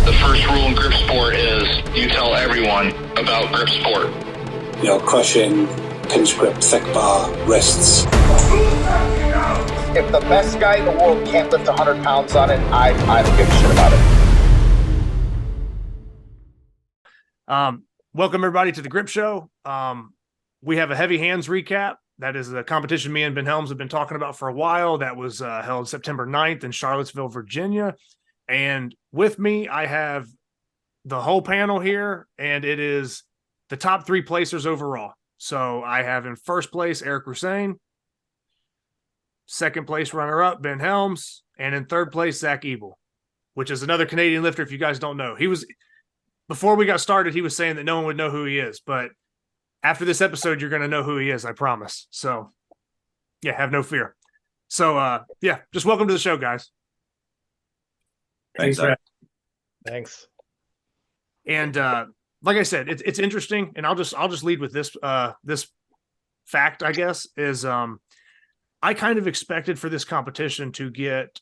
The first rule in grip sport is you tell everyone about grip sport. Crushing, pinch grip, thick bar, wrists. If the best guy in the world can't lift 100 pounds on it, I don't give a shit about it. Welcome everybody to the Grip Show. We have a heavy hands recap. That is a competition me and Ben Helms have been talking about for a while. That was held September 9th in Charlottesville, Virginia. And with me, I have the whole panel here, and it is the top three placers overall. So I have in first place, Eric Roussin. Second place runner-up, Ben Helms. And in third place, Zach Ebel, which is another Canadian lifter if you guys don't know. Before we got started, he was saying that no one would know who he is, but after this episode, you're going to know who he is, I promise. So, yeah, have no fear. So, just welcome to the show, guys. Thanks. Thanks. And like I said, it's interesting, and I'll just lead with this this fact, I guess, is I kind of expected for this competition to get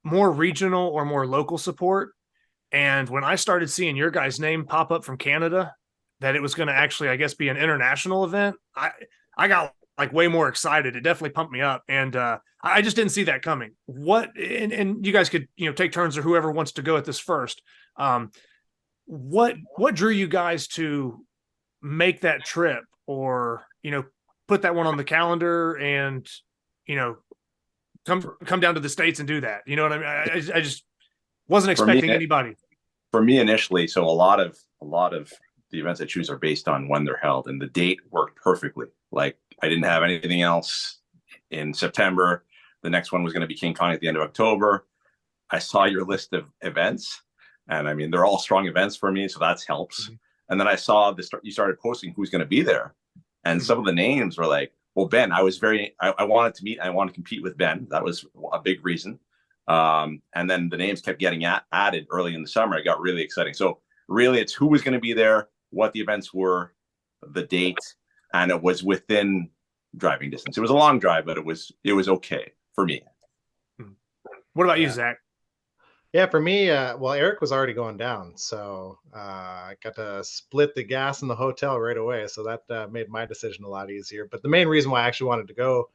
more regional or more local support. And when I started seeing your guys' name pop up from Canada, that it was going to actually, I guess, be an international event, I got like way more excited. It definitely pumped me up. And I just didn't see that coming. And you guys could, take turns or whoever wants to go at this first. What drew you guys to make that trip or, put that one on the calendar and, come down to the States and do that? You know what I mean? I just wasn't expecting anybody. For me initially, so a lot of the events I choose are based on when they're held, and the date worked perfectly. Like I didn't have anything else in September. The next one was going to be King Kong at the end of October. I saw your list of events, and I mean, they're all strong events for me, so that helps. Mm-hmm. And then I saw you started posting who's going to be there. And some of the names were like, well, Ben, I wanted to meet, I wanted to compete with Ben. That was a big reason. And then the names kept getting added early in the summer. It got really exciting. So really it's who was going to be there, what the events were, the date, and it was within driving distance. It was a long drive, but it was okay for me. What about you, Zach? Yeah, for me, well, Eric was already going down, so I got to split the gas in the hotel right away. So that made my decision a lot easier. But the main reason why I actually wanted to go,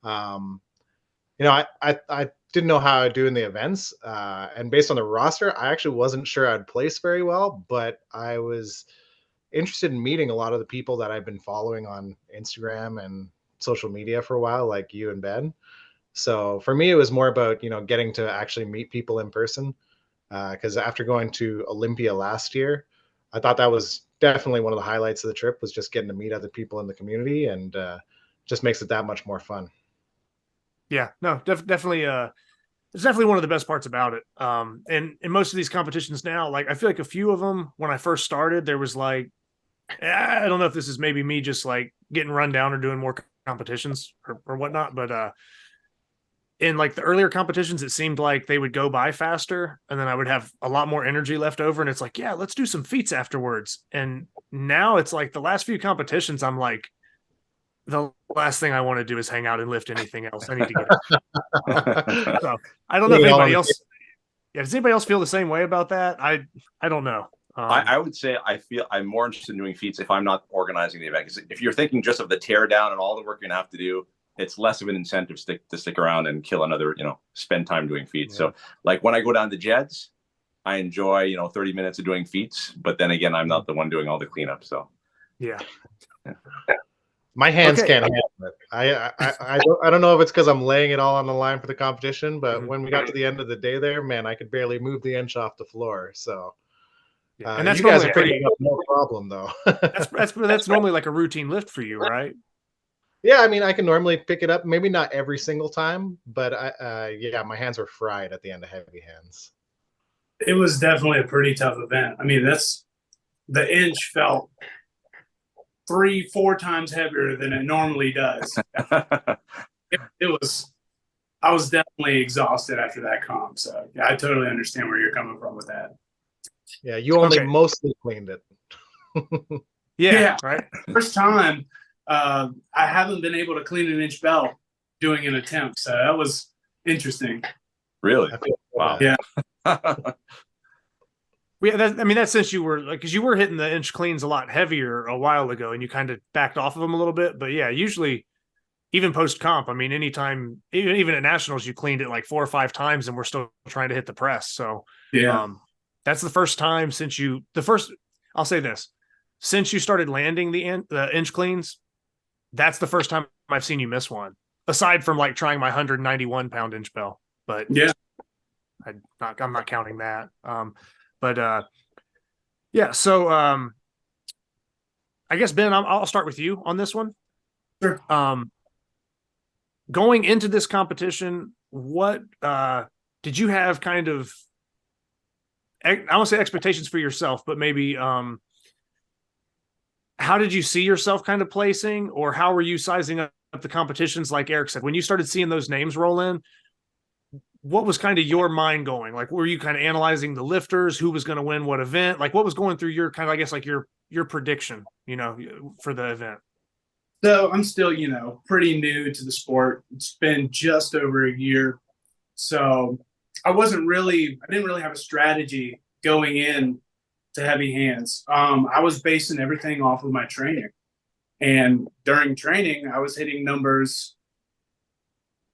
I didn't know how I'd do in the events. And based on the roster, I actually wasn't sure I'd place very well, but I was interested in meeting a lot of the people that I've been following on Instagram and social media for a while, like you and Ben. So for me, it was more about, getting to actually meet people in person. Because after going to Olympia last year, I thought that was definitely one of the highlights of the trip, was just getting to meet other people in the community, and just makes it that much more fun. Yeah, no, definitely. It's definitely one of the best parts about it. And in most of these competitions now, like I feel like a few of them, when I first started, there was like, I don't know if this is maybe me just like getting run down or doing more competitions or whatnot, but in like the earlier competitions, it seemed like they would go by faster, and then I would have a lot more energy left over. And it's like, yeah, let's do some feats afterwards. And now it's like the last few competitions, I'm like, the last thing I want to do is hang out and lift anything else. I need to get so I don't know if anybody else. Yeah, does anybody else feel the same way about that? I don't know. I would say I'm more interested in doing feats if I'm not organizing the event. Because if you're thinking just of the tear down and all the work you're gonna have to do, it's less of an incentive to stick around and kill another, spend time doing feats. Yeah. So like when I go down to Jed's, I enjoy 30 minutes of doing feats, but then again, I'm not the one doing all the cleanup. So yeah. My hands can't handle it. I don't know if it's because I'm laying it all on the line for the competition, but when we got to the end of the day there, man, I could barely move the inch off the floor. So, and that's you guys are picking up no problem though. that's normally like a routine lift for you, right? Yeah, I mean, I can normally pick it up, maybe not every single time, but my hands were fried at the end of heavy hands. It was definitely a pretty tough event. I mean, the inch felt 3-4 times heavier than it normally does. I was definitely exhausted after that comp. So yeah, I totally understand where you're coming from with that. Yeah, you only mostly cleaned it. yeah, right. First time, I haven't been able to clean an inch bell doing an attempt. So that was interesting. Really? Wow. Yeah. Yeah, I mean, that's since you were like, because you were hitting the inch cleans a lot heavier a while ago, and you kind of backed off of them a little bit. But yeah, usually, even post comp, I mean, anytime, even at nationals, you cleaned it like 4 or 5 times, and we're still trying to hit the press. So Yeah. that's the first time since I'll say this, since you started landing the inch cleans, that's the first time I've seen you miss one, aside from like trying my 191-pound inch bell. But Yeah. I'm not counting that. But yeah, so I guess Ben, I'll start with you on this one. Sure. Going into this competition, what did you have kind of? I won't say expectations for yourself, but maybe how did you see yourself kind of placing, or how were you sizing up the competitions? Like Eric said, when you started seeing those names roll in, what was kind of your mind going? Like, were you kind of analyzing the lifters, who was going to win what event? Like, what was going through your kind of, I guess, like your prediction, for the event? So I'm still, pretty new to the sport. It's been just over a year. So I didn't really have a strategy going in to heavy hands. I was basing everything off of my training. And during training, I was hitting numbers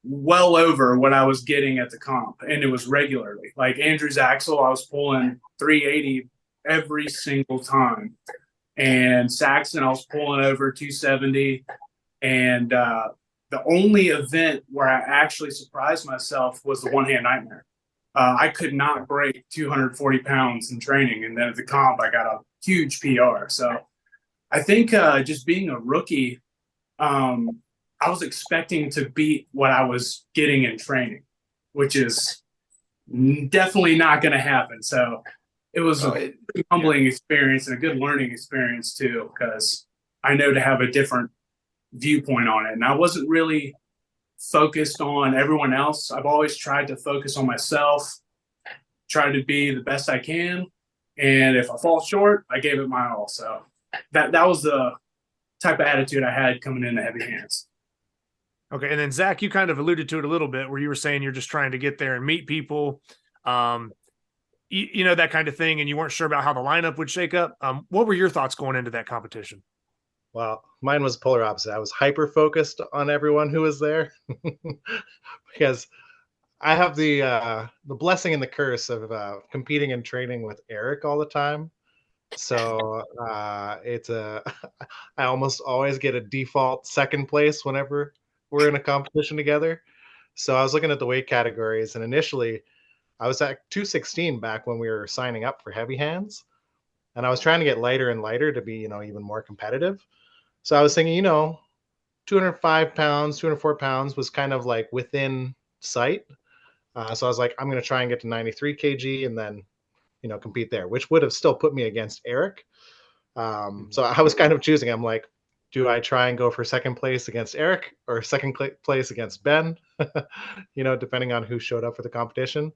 well over what I was getting at the comp, and it was regularly. Like Andrew's axle, I was pulling 380 every single time, and Saxon, I was pulling over 270. And the only event where I actually surprised myself was the one-hand nightmare. I could not break 240 pounds in training, and then at the comp, I got a huge PR. So I think just being a rookie, I was expecting to beat what I was getting in training, which is definitely not going to happen. So it was a humbling experience and a good learning experience too, because I know to have a different viewpoint on it. And I wasn't really focused on everyone else. I've always tried to focus on myself, try to be the best I can. And if I fall short, I gave it my all. So that was the type of attitude I had coming into heavy hands. Okay. And then Zach, you kind of alluded to it a little bit where you were saying you're just trying to get there and meet people, that kind of thing. And you weren't sure about how the lineup would shake up. What were your thoughts going into that competition? Well, mine was polar opposite. I was hyper focused on everyone who was there because I have the blessing and the curse of competing and training with Eric all the time. So I almost always get a default second place whenever we're in a competition together. So I was looking at the weight categories, and initially I was at 216 back when we were signing up for heavy hands, and I was trying to get lighter and lighter to be, even more competitive. So I was thinking, 205 pounds, 204 pounds was kind of like within sight. So I was like, I'm going to try and get to 93 kg and then, compete there, which would have still put me against Eric. So I was kind of choosing. I'm like, do I try and go for second place against Eric or second place against Ben? Depending on who showed up for the competition.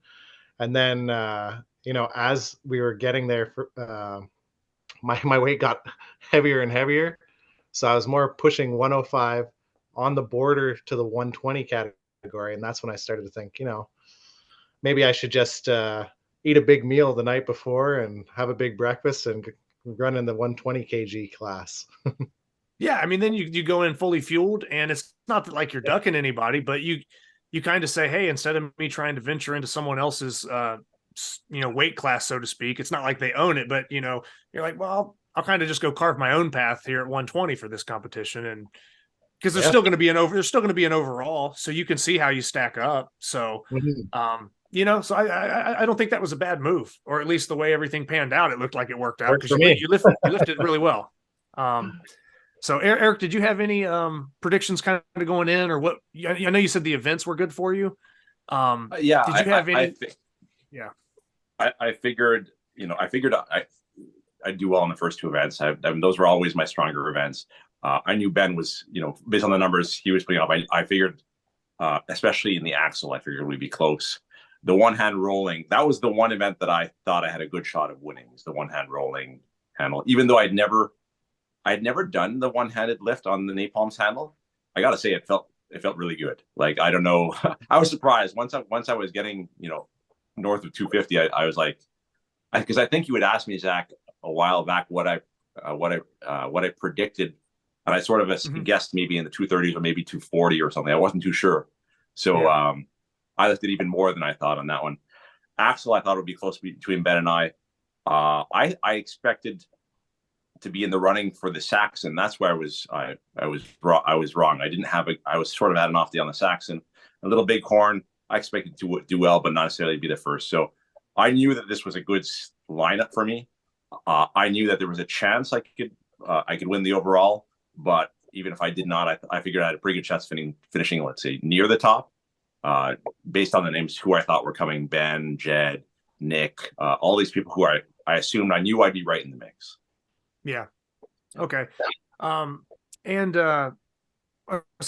And then, as we were getting there, my weight got heavier and heavier. So I was more pushing 105 on the border to the 120 category. And that's when I started to think, maybe I should just eat a big meal the night before and have a big breakfast and run in the 120 kg class. Yeah, I mean, then you go in fully fueled, and it's not that like you're ducking anybody, but you kind of say, hey, instead of me trying to venture into someone else's weight class, so to speak, it's not like they own it, but you're like, well, I'll kind of just go carve my own path here at 120 for this competition, and because there's still going to be an overall, so you can see how you stack up. So, so I don't think that was a bad move, or at least the way everything panned out, it looked like it worked out because you lifted really well. So Eric, did you have any predictions kind of going in, or what? I know you said the events were good for you. Did you have any? I figured I'd do well in the first two events. Those were always my stronger events. I knew Ben was, based on the numbers he was putting up, I figured, especially in the axle, I figured we'd be close. The one-hand rolling, that was the one event that I thought I had a good shot of winning, is the one-hand rolling handle. Even though I'd never done the one-handed lift on the Napalm's handle, I got to say it felt really good. Like, I don't know, I was surprised once I was getting, north of 250, I was like, because I think you had asked me, Zach, a while back what I predicted, and I sort of guessed maybe in the 230s or maybe 240 or something. I wasn't too sure, so I lifted even more than I thought on that one. Axel, I thought it would be close between Ben and I. I expected to be in the running for the Saxon. That's where I was wrong. I was sort of at an off day on the Saxon. A Little Bighorn, I expected to do well, but not necessarily be the first. So I knew that this was a good lineup for me. I knew that there was a chance I could win the overall, but even if I did not, I figured I had a pretty good chance finishing, let's say, near the top, based on the names who I thought were coming: Ben, Jed, Nick, all these people who I assumed I knew I'd be right in the mix. Yeah. Okay. So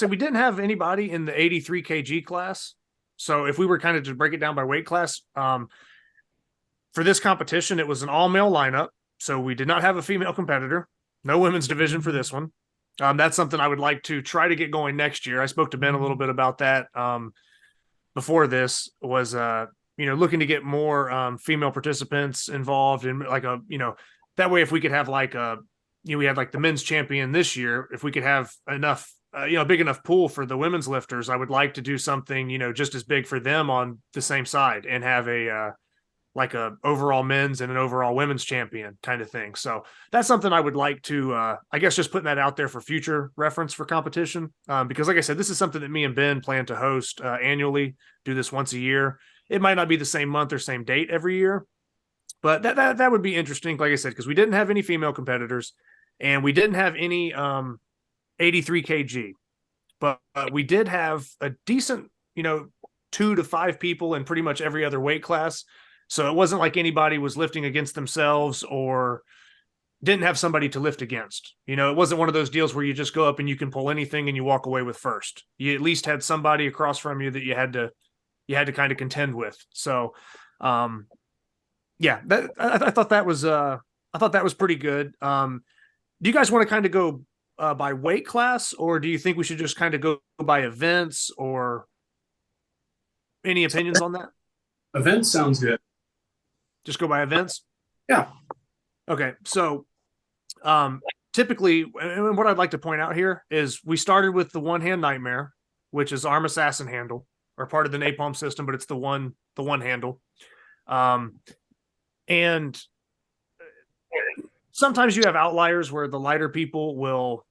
we didn't have anybody in the 83 kg class. So if we were kind of to break it down by weight class, for this competition, it was an all male lineup. So we did not have a female competitor, no women's division for this one. That's something I would like to try to get going next year. I spoke to Ben a little bit about that. Before this was, looking to get more female participants involved in that way, if we could have we had like the men's champion this year, if we could have enough, big enough pool for the women's lifters, I would like to do something, just as big for them on the same side and have a overall men's and an overall women's champion kind of thing. So that's something I would like to, I guess, just putting that out there for future reference for competition. Because like I said, this is something that me and Ben plan to host annually, do this once a year. It might not be the same month or same date every year, but that would be interesting, like I said, because we didn't have any female competitors and we didn't have any 83 kg, but we did have a decent, 2 to 5 people in pretty much every other weight class. So it wasn't like anybody was lifting against themselves or didn't have somebody to lift against. It wasn't one of those deals where you just go up and you can pull anything and you walk away with first. You at least had somebody across from you that you had to kind of contend with. So, I thought that was pretty good. Do you guys want to kind of go by weight class, or do you think we should just kind of go by events, or any opinions on that? Events sounds good. Just go by events? Yeah. Okay. So typically, and what I'd like to point out here is we started with the one hand nightmare, which is arm assassin handle, or part of the napalm system, but it's the one handle. And sometimes you have outliers where the lighter people will,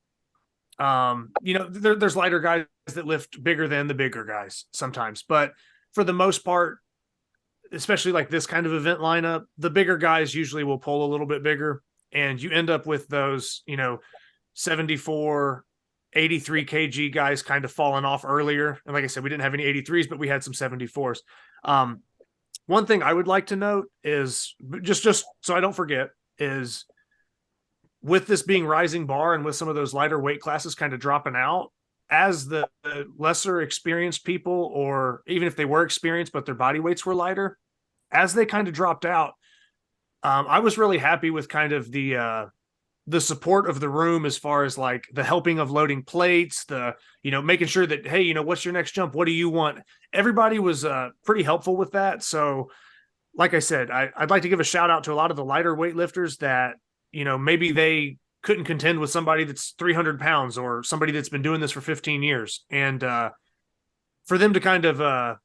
there's lighter guys that lift bigger than the bigger guys sometimes, but for the most part, especially like this kind of event lineup, the bigger guys usually will pull a little bit bigger, and you end up with those, 74, 83 kg guys kind of falling off earlier. And like I said, we didn't have any 83s, but we had some 74s. One thing I would like to note is just so I don't forget is, with this being rising bar and with some of those lighter weight classes kind of dropping out, as the lesser experienced people, or even if they were experienced but their body weights were lighter, as they kind of dropped out, I was really happy with kind of the support of the room, as far as like the helping of loading plates, the making sure that, hey, what's your next jump, what do you want? Everybody was pretty helpful with that. So like I said, I'd like to give a shout out to a lot of the lighter weightlifters that maybe they couldn't contend with somebody that's 300 pounds or somebody that's been doing this for 15 years. And for them to kind of,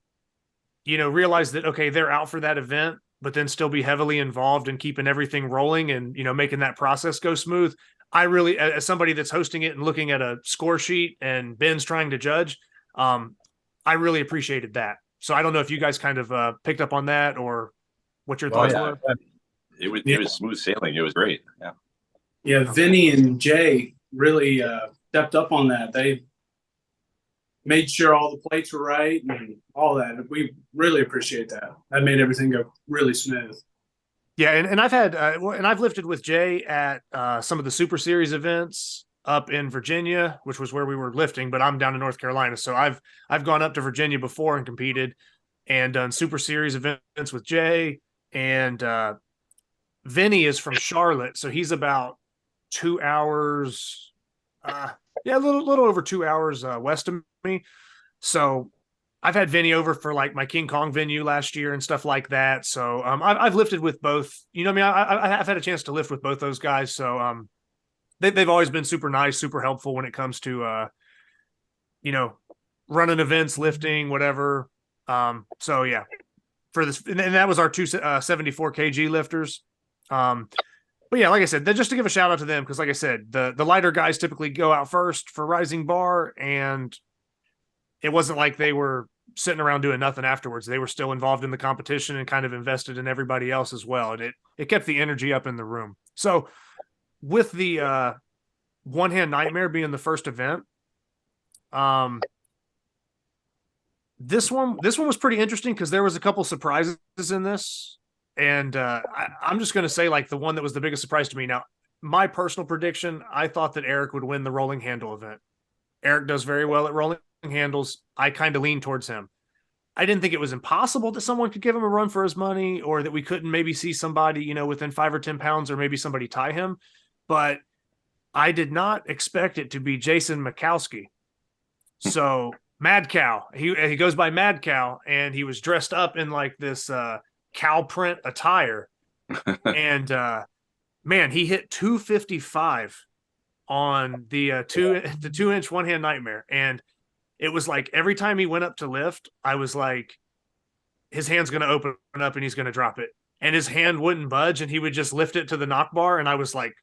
realize that, okay, they're out for that event, but then still be heavily involved in keeping everything rolling and, making that process go smooth. I really, as somebody that's hosting it and looking at a score sheet and Ben's trying to judge, I really appreciated that. So I don't know if you guys kind of picked up on that, or what your thoughts were. It was smooth sailing. It was great. Yeah. Yeah. Vinny and Jay really stepped up on that. They made sure all the plates were right and all that. We really appreciate that. That made everything go really smooth. Yeah. And I've had, and I've lifted with Jay at some of the Super Series events up in Virginia, which was where we were lifting, but I'm down in North Carolina. So I've gone up to Virginia before and competed and done Super Series events with Jay. And Vinny is from Charlotte, so he's about 2 hours, a little over 2 hours west of me. So I've had Vinny over for like my King Kong venue last year and stuff like that. So I've lifted with both. You know, what I mean, I've had a chance to lift with both those guys. So they've always been super nice, super helpful when it comes to you know, running events, lifting, whatever. So yeah, for this, and that was our 274 kg lifters. But yeah, like I said, just to give a shout out to them, because like I said, the lighter guys typically go out first for rising bar, and it wasn't like they were sitting around doing nothing afterwards. They were still involved in the competition and kind of invested in everybody else as well. And it kept the energy up in the room. So with the One Hand Nightmare being the first event, this one was pretty interesting because there was a couple surprises in this. And I'm just going to say, like, the one that was the biggest surprise to me. Now, my personal prediction, I thought that Eric would win the rolling handle event. Eric does very well at rolling handles. I kind of lean towards him. I didn't think it was impossible that someone could give him a run for his money, or that we couldn't maybe see somebody, you know, within 5 or 10 pounds, or maybe somebody tie him. But I did not expect it to be Jason Mikowski. So Mad Cow, he goes by Mad Cow, and he was dressed up in like this cow print attire. And man, he hit 255 on the 2-inch One Hand Nightmare. And it was like every time he went up to lift, I was like, his hand's going to open up and he's going to drop it. And his hand wouldn't budge, and he would just lift it to the knock bar. And I was like,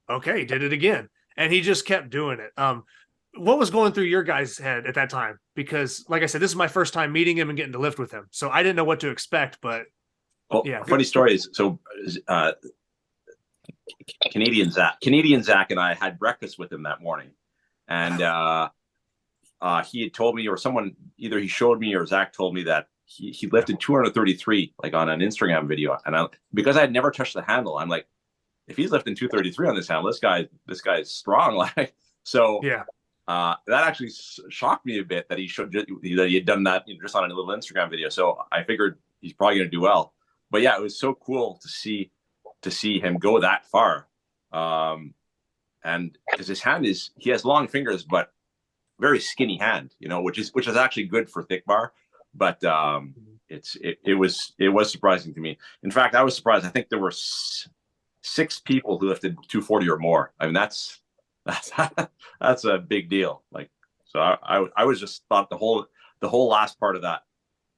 okay, did it again. And he just kept doing it. What was going through your guys' head at that time? Because like I said, this is my first time meeting him and getting to lift with him. So I didn't know what to expect, but well, yeah. Funny story is, so Canadian Zach and I had breakfast with him that morning, and he had told me, or someone, either he showed me or Zach told me, that he lifted 233 like on an Instagram video. And because I had never touched the handle, I'm like, if he's lifting 233 on this handle, this guy's strong. Like, so yeah. That actually shocked me a bit that he had done that, you know, just on a little Instagram video. So I figured he's probably going to do well. But yeah, it was so cool to see him go that far. And because his hand he has long fingers, but very skinny hand, you know, which is actually good for thick bar. But it was surprising to me. In fact, I was surprised. I think there were 6 people who lifted 240 or more. I mean, that's a big deal. Like, so I was just thought the whole last part of that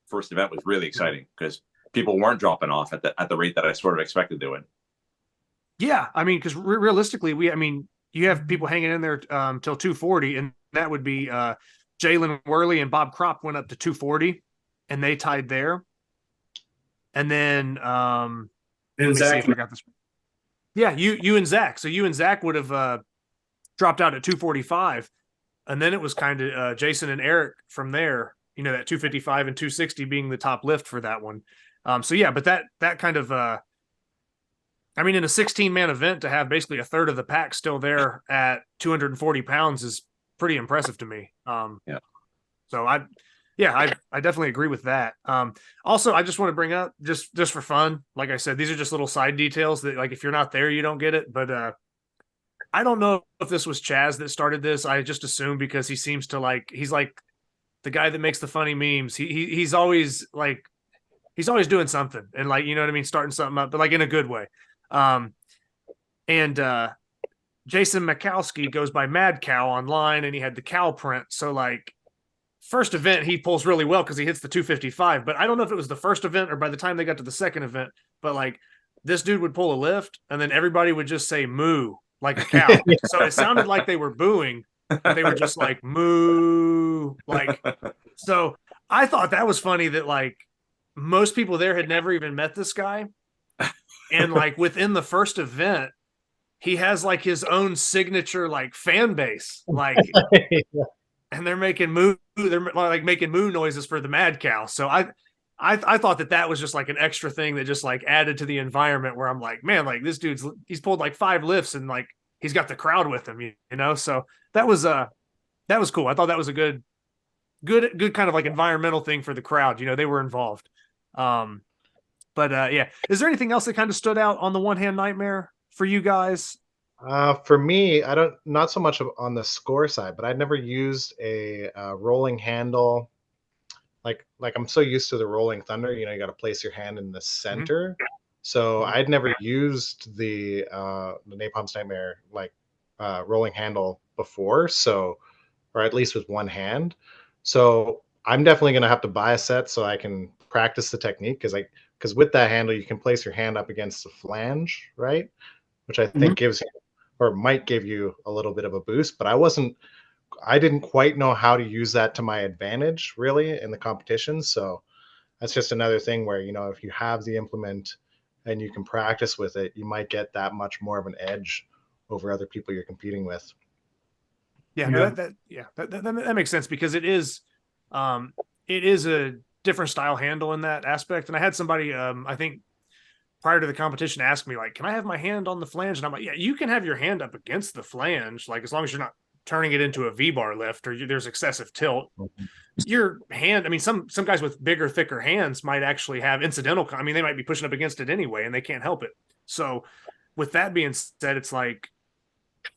first event was really exciting because people weren't dropping off at the rate that I sort of expected they would. Yeah, I mean, because realistically, you have people hanging in there till 240, and that would be Jalen Worley and Bob Kropp went up to 240, and they tied there. And then let me see if I got this. Yeah, you and Zach. So you and Zach would have dropped out at 245, and then it was kind of Jason and Eric from there. You know, that 255 and 260 being the top lift for that one. So yeah, but that kind of I mean, in a 16-man event, to have basically a third of the pack still there at 240 pounds is pretty impressive to me. Yeah. So I definitely agree with that. Also, I just want to bring up just for fun, like I said, these are just little side details that, like, if you're not there, you don't get it. But I don't know if this was Chaz that started this. I just assume, because he seems to he's like the guy that makes the funny memes. He's always doing something, and, like, you know what I mean, starting something up, but like in a good way. Jason Mikowski goes by Mad Cow online, and he had the cow print. So, like, first event, he pulls really well because he hits the 255, but I don't know if it was the first event or by the time they got to the second event, but like, this dude would pull a lift and then everybody would just say moo like a cow. So it sounded like they were booing, but they were just like moo. Like, so I thought that was funny that, like, most people there had never even met this guy. And, like, within the first event, he has, like, his own signature, like, fan base, like, and they're making moo noises for the Mad Cow. So I thought that was just like an extra thing that just, like, added to the environment, where I'm like, man, like, this he's pulled like 5 lifts and, like, he's got the crowd with him, you know? So that was cool. I thought that was a good kind of like environmental thing for the crowd. You know, they were involved. But yeah, is there anything else that kind of stood out on the One Hand Nightmare for you guys? For me, not so much on the score side, but I'd never used a rolling handle like I'm so used to the rolling thunder, you got to place your hand in the center. So I'd never used the Napalm's Nightmare rolling handle before, so, or at least with one hand. So I'm definitely going to have to buy a set so I can practice the technique, because with that handle you can place your hand up against the flange, right? Which I think gives you, or might give you, a little bit of a boost. But I didn't quite know how to use that to my advantage really in the competition. So that's just another thing where, if you have the implement and you can practice with it, you might get that much more of an edge over other people you're competing with. Yeah, no, that makes sense, because it is a different style handle in that aspect. And I had somebody, I think prior to the competition, ask me, like, can I have my hand on the flange? And I'm like, yeah, you can have your hand up against the flange, like, as long as you're not turning it into a V-bar lift or there's excessive tilt. Your hand, I mean, some guys with bigger, thicker hands might actually have incidental, I mean, they might be pushing up against it anyway and they can't help it. So with that being said, it's like,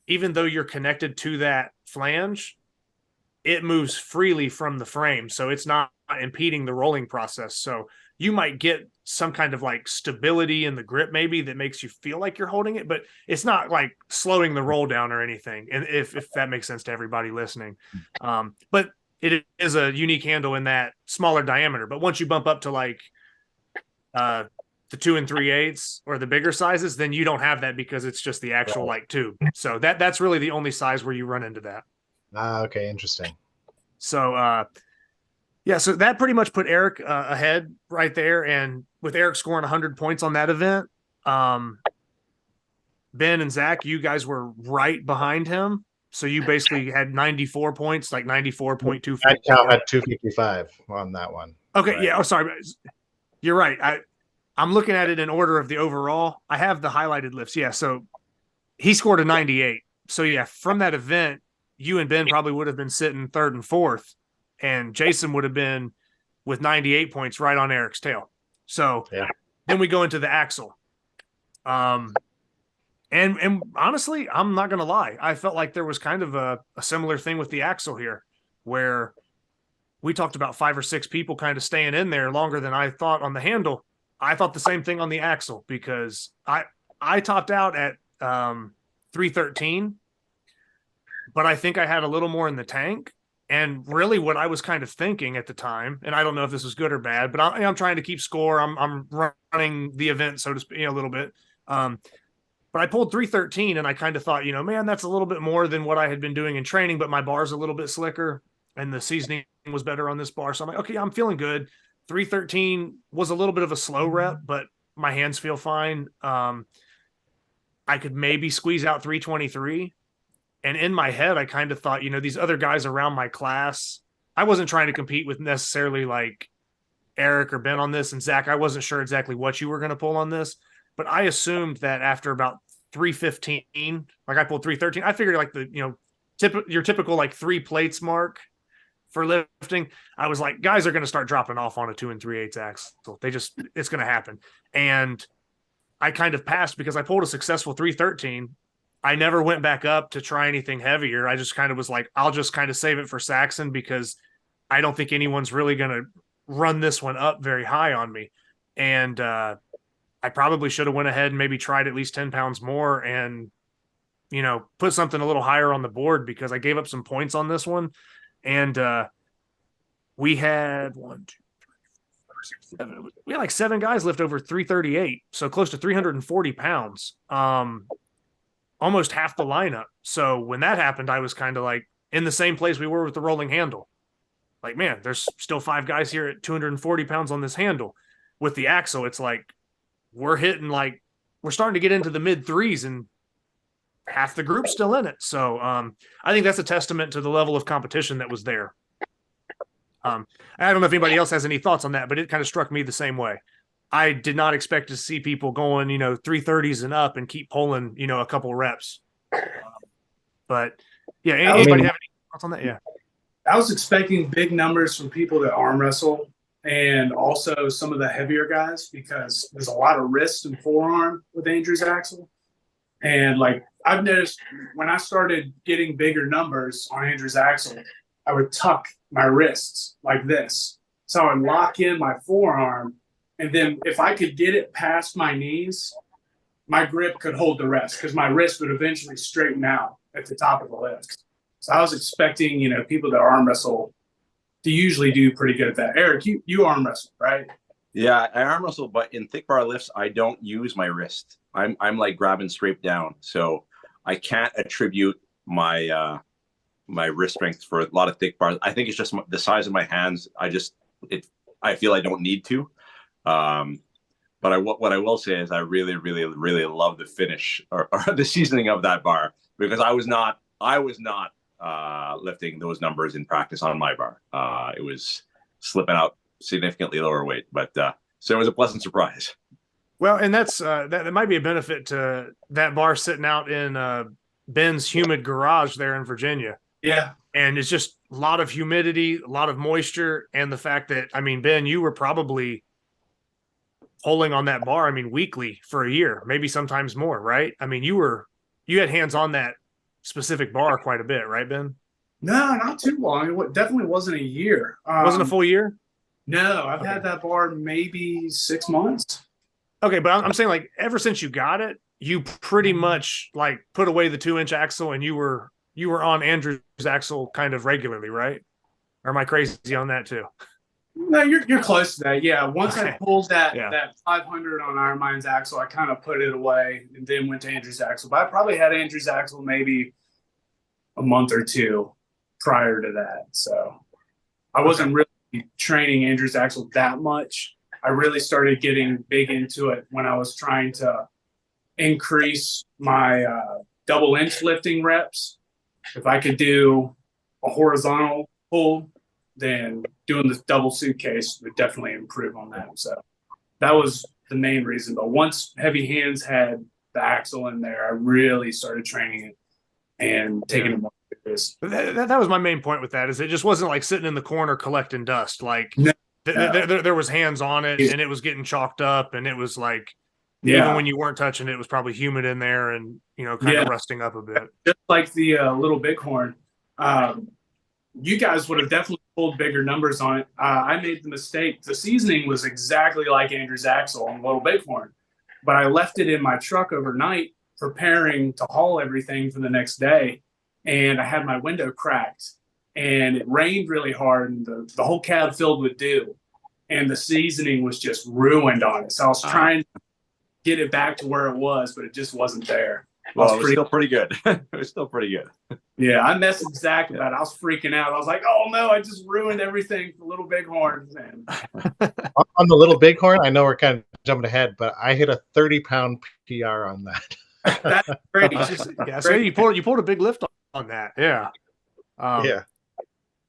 even though you're connected to that flange, it moves freely from the frame, so it's not impeding the rolling process. So you might get some kind of like stability in the grip maybe that makes you feel like you're holding it, but it's not like slowing the roll down or anything. And if that makes sense to everybody listening. But it is a unique handle in that smaller diameter. But once you bump up to like the 2 3/8 or the bigger sizes, then you don't have that, because it's just the actual like tube. So that's really the only size where you run into that. Okay, interesting. So yeah, so that pretty much put Eric ahead right there. And with Eric scoring 100 points on that event, Ben and Zach, you guys were right behind him. So you basically had 94 points, like 94.24. I count had 255 on that one. Okay, right? Yeah. Oh, sorry. You're right. I'm looking at it in order of the overall. I have the highlighted lifts. Yeah, so he scored a 98. So yeah, from that event, you and Ben probably would have been sitting third and fourth, and Jason would have been with 98 points right on Eric's tail. So then we go into the axle. And honestly, I'm not going to lie. I felt like there was kind of a similar thing with the axle here, where we talked about 5 or 6 people kind of staying in there longer than I thought on the handle. I thought the same thing on the axle, because I topped out at 313, but I think I had a little more in the tank. And really what I was kind of thinking at the time, and I don't know if this was good or bad, but I'm trying to keep score. I'm running the event, so to speak, a little bit. But I pulled 313, and I kind of thought, man, that's a little bit more than what I had been doing in training, but my bar's a little bit slicker and the seasoning was better on this bar. So I'm like, okay, I'm feeling good. 313 was a little bit of a slow rep, but my hands feel fine. I could maybe squeeze out 323. And in my head, I kind of thought, these other guys around my class, I wasn't trying to compete with necessarily like Eric or Ben on this. And Zach, I wasn't sure exactly what you were going to pull on this, but I assumed that after about 315, like I pulled 313, I figured like your typical like 3 plates mark for lifting. I was like, guys are going to start dropping off on a 2 3/8 axle. It's going to happen. And I kind of passed because I pulled a successful 313. I never went back up to try anything heavier. I just kind of was like, I'll just kind of save it for Saxon, because I don't think anyone's really going to run this one up very high on me. And I probably should have went ahead and maybe tried at least 10 pounds more and, put something a little higher on the board, because I gave up some points on this one. And we had 1, 2, 3, 4, 5, 6, 7. We had like 7 guys lift over 338. So close to 340 pounds. Almost half the lineup. So when that happened, I was kind of like in the same place we were with the rolling handle. Like, man, there's still 5 guys here at 240 pounds on this handle. With the axle, it's like we're starting to get into the mid 3s, and half the group's still in it. So I think that's a testament to the level of competition that was there. I don't know if anybody else has any thoughts on that, but it kind of struck me the same way. I did not expect to see people going, 330s and up and keep pulling, a couple reps. But yeah, anybody have any thoughts on that? Yeah. I was expecting big numbers from people that arm wrestle, and also some of the heavier guys, because there's a lot of wrist and forearm with Andrew's axle. And like I've noticed when I started getting bigger numbers on Andrew's axle, I would tuck my wrists like this. So I would lock in my forearm, and then if I could get it past my knees, my grip could hold the rest because my wrist would eventually straighten out at the top of the lift. So I was expecting, people that arm wrestle to usually do pretty good at that. Eric, you arm wrestle, right? Yeah, I arm wrestle, but in thick bar lifts, I don't use my wrist. I'm like grabbing straight down, so I can't attribute my my wrist strength for a lot of thick bars. I think it's just the size of my hands. I feel I don't need to. But what I will say is I really, really, really love the finish or the seasoning of that bar, because I was not lifting those numbers in practice on my bar. It was slipping out significantly lower weight, but so it was a pleasant surprise. Well, and that's that might be a benefit to that bar sitting out in Ben's humid garage there in Virginia. Yeah. And it's just a lot of humidity, a lot of moisture, and the fact that, Ben, you were probably pulling on that bar, weekly for a year, maybe sometimes more, right? You had hands on that specific bar quite a bit, right, Ben? No, not too long. It definitely wasn't a year. Wasn't a full year? No, I've had that bar maybe 6 months. Okay, but I'm saying, like, ever since you got it, you pretty much like put away the 2-inch axle and you were on Andrew's axle kind of regularly, right? Or am I crazy on that too? No, you're close to that. Yeah. Once Okay. I pulled that 500 on Iron Mind's axle, I kind of put it away and then went to Andrew's axle. But I probably had Andrew's axle maybe a month or two prior to that. So I wasn't really training Andrew's axle that much. I really started getting big into it when I was trying to increase my double inch lifting reps. If I could do a horizontal pull, then doing the double suitcase would definitely improve on that. So that was the main reason. But once Heavy Hands had the axle in there, I really started training it and taking it more serious. That was my main point with that, is it just wasn't like sitting in the corner collecting dust. Like there was hands on it and it was getting chalked up, and it was like, even when you weren't touching it, it was probably humid in there and, kind of rusting up a bit. Just like the Little Bighorn. You guys would have definitely pulled bigger numbers on it. I made the mistake. The seasoning was exactly like Andrew's axle on Little Bighorn, but I left it in my truck overnight preparing to haul everything for the next day. And I had my window cracked and it rained really hard and the whole cab filled with dew, and the seasoning was just ruined on it. So I was trying to get it back to where it was, but it just wasn't there. Well, it was still pretty good. It was still pretty good. Yeah, I messaged Zach about it. I was freaking out. I was like, oh no, I just ruined everything for Little Bighorn. On the Little Bighorn, I know we're kind of jumping ahead, but I hit a 30-pound PR on that. That's great. So you pulled a big lift on that. Yeah.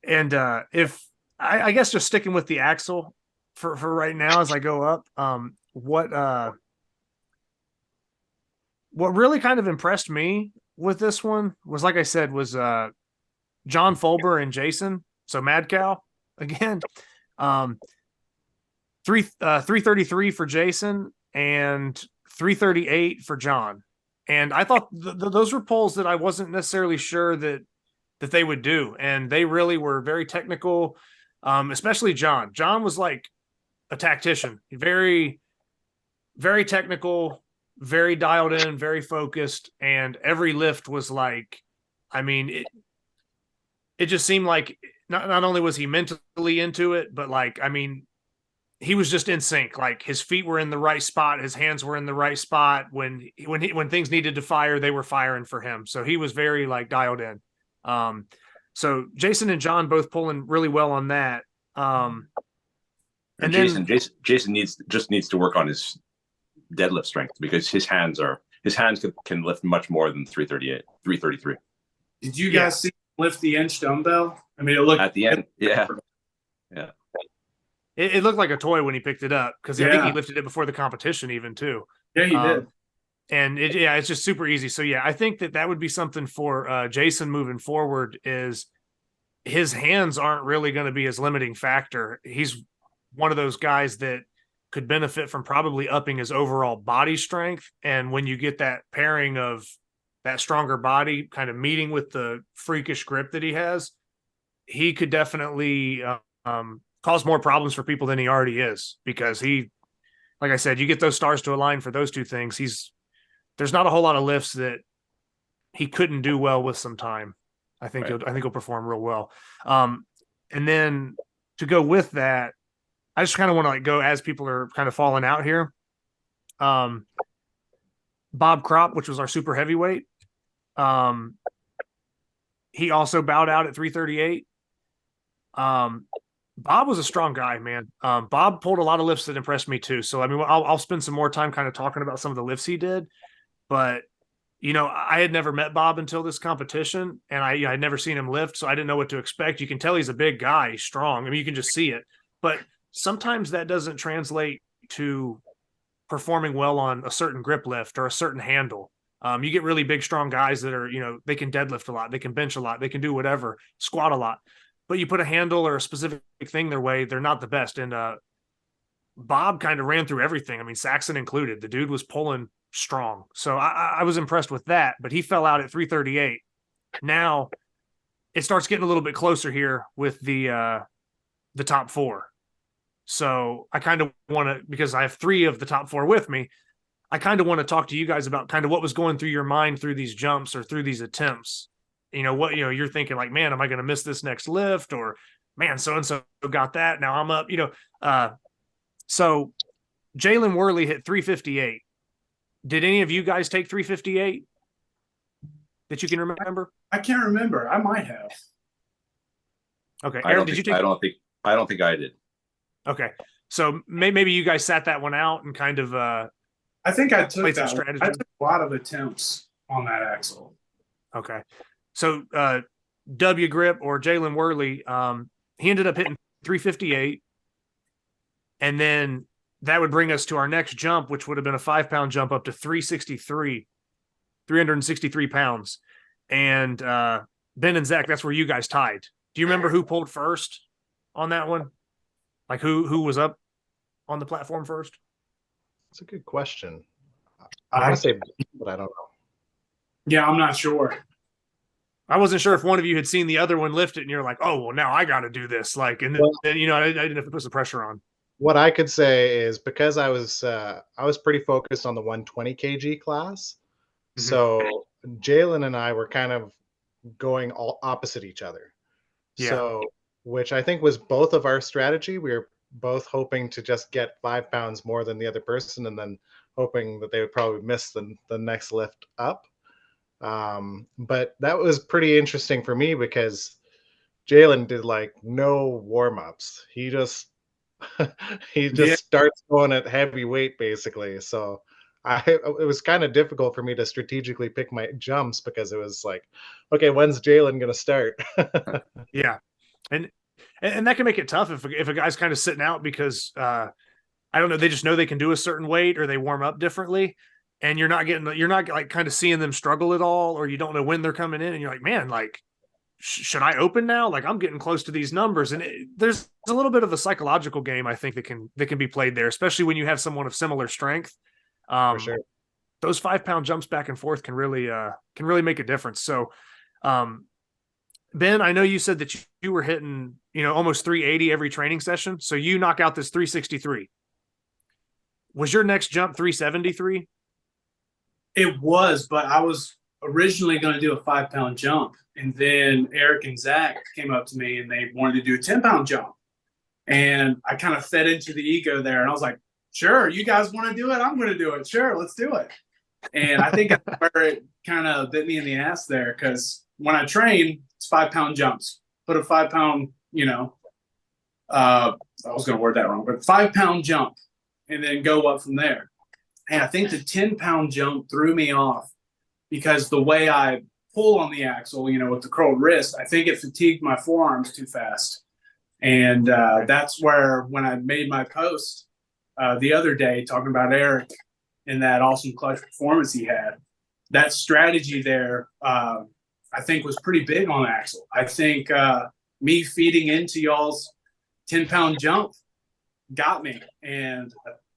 And if I guess just sticking with the axle for right now as I go up, what really kind of impressed me with this one was, like I said, was John Fulber and Jason. So Mad Cow again, 333 for Jason and 338 for John. And I thought those were pulls that I wasn't necessarily sure that they would do. And they really were very technical, especially John. John was like a tactician, very, very technical, very dialed in, very focused, and every lift was like, it just seemed like not only was he mentally into it, but like, he was just in sync. Like his feet were in the right spot, his hands were in the right spot. When things needed to fire, they were firing for him. So he was very like dialed in. So Jason and John both pulling really well on that. And Jason needs to work on his deadlift strength, because his hands can lift much more than 333. Did you guys see him lift the inch dumbbell? It looked at the end. Yeah. It looked like a toy when he picked it up, because I think he lifted it before the competition even too. Yeah, he did. And it's just super easy. So I think that would be something for Jason moving forward, is his hands aren't really going to be his limiting factor. He's one of those guys that could benefit from probably upping his overall body strength. And when you get that pairing of that stronger body kind of meeting with the freakish grip that he has, he could definitely cause more problems for people than he already is, because he, like I said, you get those stars to align for those two things. There's not a whole lot of lifts that he couldn't do well with some time. I think he'll perform real well. And then to go with that, I just kind of want to like go as people are kind of falling out here. Bob Kropp, which was our super heavyweight. He also bowed out at 338. Bob was a strong guy, man. Bob pulled a lot of lifts that impressed me too. So, I mean, I'll spend some more time kind of talking about some of the lifts he did, but I had never met Bob until this competition, and I'd never seen him lift, so I didn't know what to expect. You can tell he's a big guy. He's strong. I mean, you can just see it, but sometimes that doesn't translate to performing well on a certain grip lift or a certain handle. You get really big, strong guys that are, they can deadlift a lot, they can bench a lot, they can do whatever, squat a lot, but you put a handle or a specific thing their way, they're not the best. And Bob kind of ran through everything. I mean, Saxon included. The dude was pulling strong. So I was impressed with that, but he fell out at 338. Now it starts getting a little bit closer here with the top four. So I kind of want to, because I have 3 of the top 4 with me, I kind of want to talk to you guys about kind of what was going through your mind through these jumps or through these attempts. What, you're thinking like, man, am I going to miss this next lift? Or man, so-and-so got that. Now I'm up, so Jalen Worley hit 358. Did any of you guys take 358 that you can remember? I can't remember. I might have. Okay. Aaron, did you take? I don't think I did. Okay. So maybe you guys sat that one out and kind of, I think I took that strategy. I took a lot of attempts on that axle. Okay. So W Grip or Jalen Worley, he ended up hitting 358. And then that would bring us to our next jump, which would have been a 5-pound jump up to 363 pounds. And Ben and Zach, that's where you guys tied. Do you remember who pulled first on that one? Like who was up on the platform first? That's a good question. I want to say, but I don't know. Yeah, I'm not sure. I wasn't sure if one of you had seen the other one lift it and you're like, oh, well, now I got to do this. Like, and then, I didn't have to put some pressure on. What I could say is because I was pretty focused on the 120 kg class. Mm-hmm. So Jalen and I were kind of going all opposite each other. Yeah. So, which I think was both of our strategy. We were both hoping to just get 5 pounds more than the other person, and then hoping that they would probably miss the next lift up. But that was pretty interesting for me because Jalen did like no warm-ups. He just starts going at heavy weight basically. So it was kind of difficult for me to strategically pick my jumps because it was like, okay, when's Jalen gonna start? Yeah. And that can make it tough if a guy's kind of sitting out because I don't know, they just know they can do a certain weight or they warm up differently, and you're not like kind of seeing them struggle at all, or you don't know when they're coming in, and you're like, man, like should I open now? Like I'm getting close to these numbers, and there's a little bit of a psychological game I think that can be played there, especially when you have someone of similar strength. For sure. Those 5-pound jumps back and forth can really make a difference. So, Ben, I know you said that you were hitting, almost 380 every training session. So you knock out this 363. Was your next jump 373? It was, but I was originally going to do a 5-pound jump. And then Eric and Zach came up to me and they wanted to do a 10-pound jump. And I kind of fed into the ego there. And I was like, sure, you guys want to do it? I'm going to do it. Sure, let's do it. And I think that's where it kind of bit me in the ass there, because when I train, it's 5-pound jumps. Put a 5-pound, I was going to word that wrong, but 5-pound jump and then go up from there. And I think the 10-pound jump threw me off because the way I pull on the axle, with the curled wrist, I think it fatigued my forearms too fast. And that's where, when I made my post the other day talking about Eric and that awesome clutch performance he had, that strategy there, I think was pretty big on axle. I think me feeding into y'all's 10-pound jump got me, and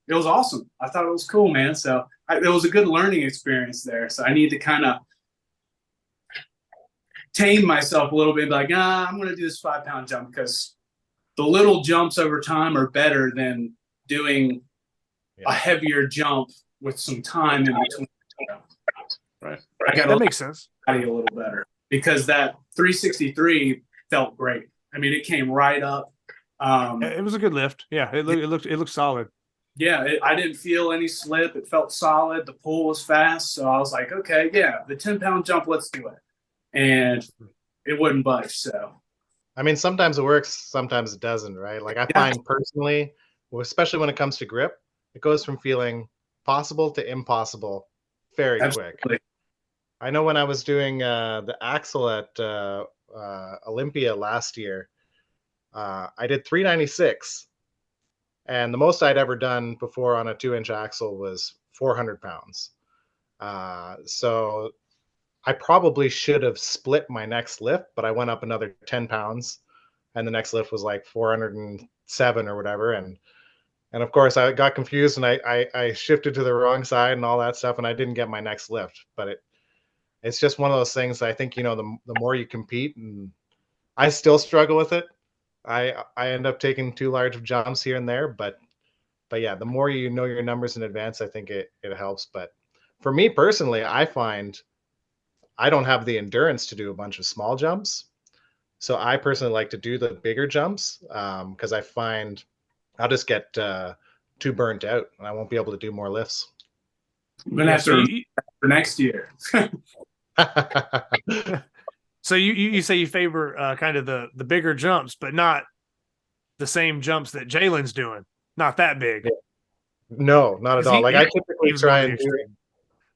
it was awesome. I thought it was cool, man. So it was a good learning experience there. So I need to kind of tame myself a little bit, like, I'm going to do this 5-pound jump because the little jumps over time are better than doing Yeah. a heavier jump with some time in between. Right. I got That makes sense. body a little better because that 363 felt great. I mean, it came right up. It was a good lift. Yeah, it looked solid. Yeah, I didn't feel any slip. It felt solid. The pull was fast. So I was like, okay, yeah, the 10-pound jump, let's do it. And it wouldn't budge. So, I mean, sometimes it works, sometimes it doesn't, right? Like I find personally, especially when it comes to grip, it goes from feeling possible to impossible very quick. I know when I was doing the axle at Olympia last year, I did 396. And the most I'd ever done before on a 2-inch axle was 400 pounds. So I probably should have split my next lift, but I went up another 10 pounds and the next lift was like 407 or whatever. And of course I got confused and I shifted to the wrong side and all that stuff. And I didn't get my next lift, but it's just one of those things. I think, the more you compete, and I still struggle with it. I end up taking too large of jumps here and there, but yeah, the more you know your numbers in advance, I think it helps. But for me personally, I find I don't have the endurance to do a bunch of small jumps. So I personally like to do the bigger jumps because I find I'll just get too burnt out and I won't be able to do more lifts. I'm going to have to for next year. So you say you favor kind of the bigger jumps, but not the same jumps that Jalen's doing. Not that big. No, not at all. Like I typically try and do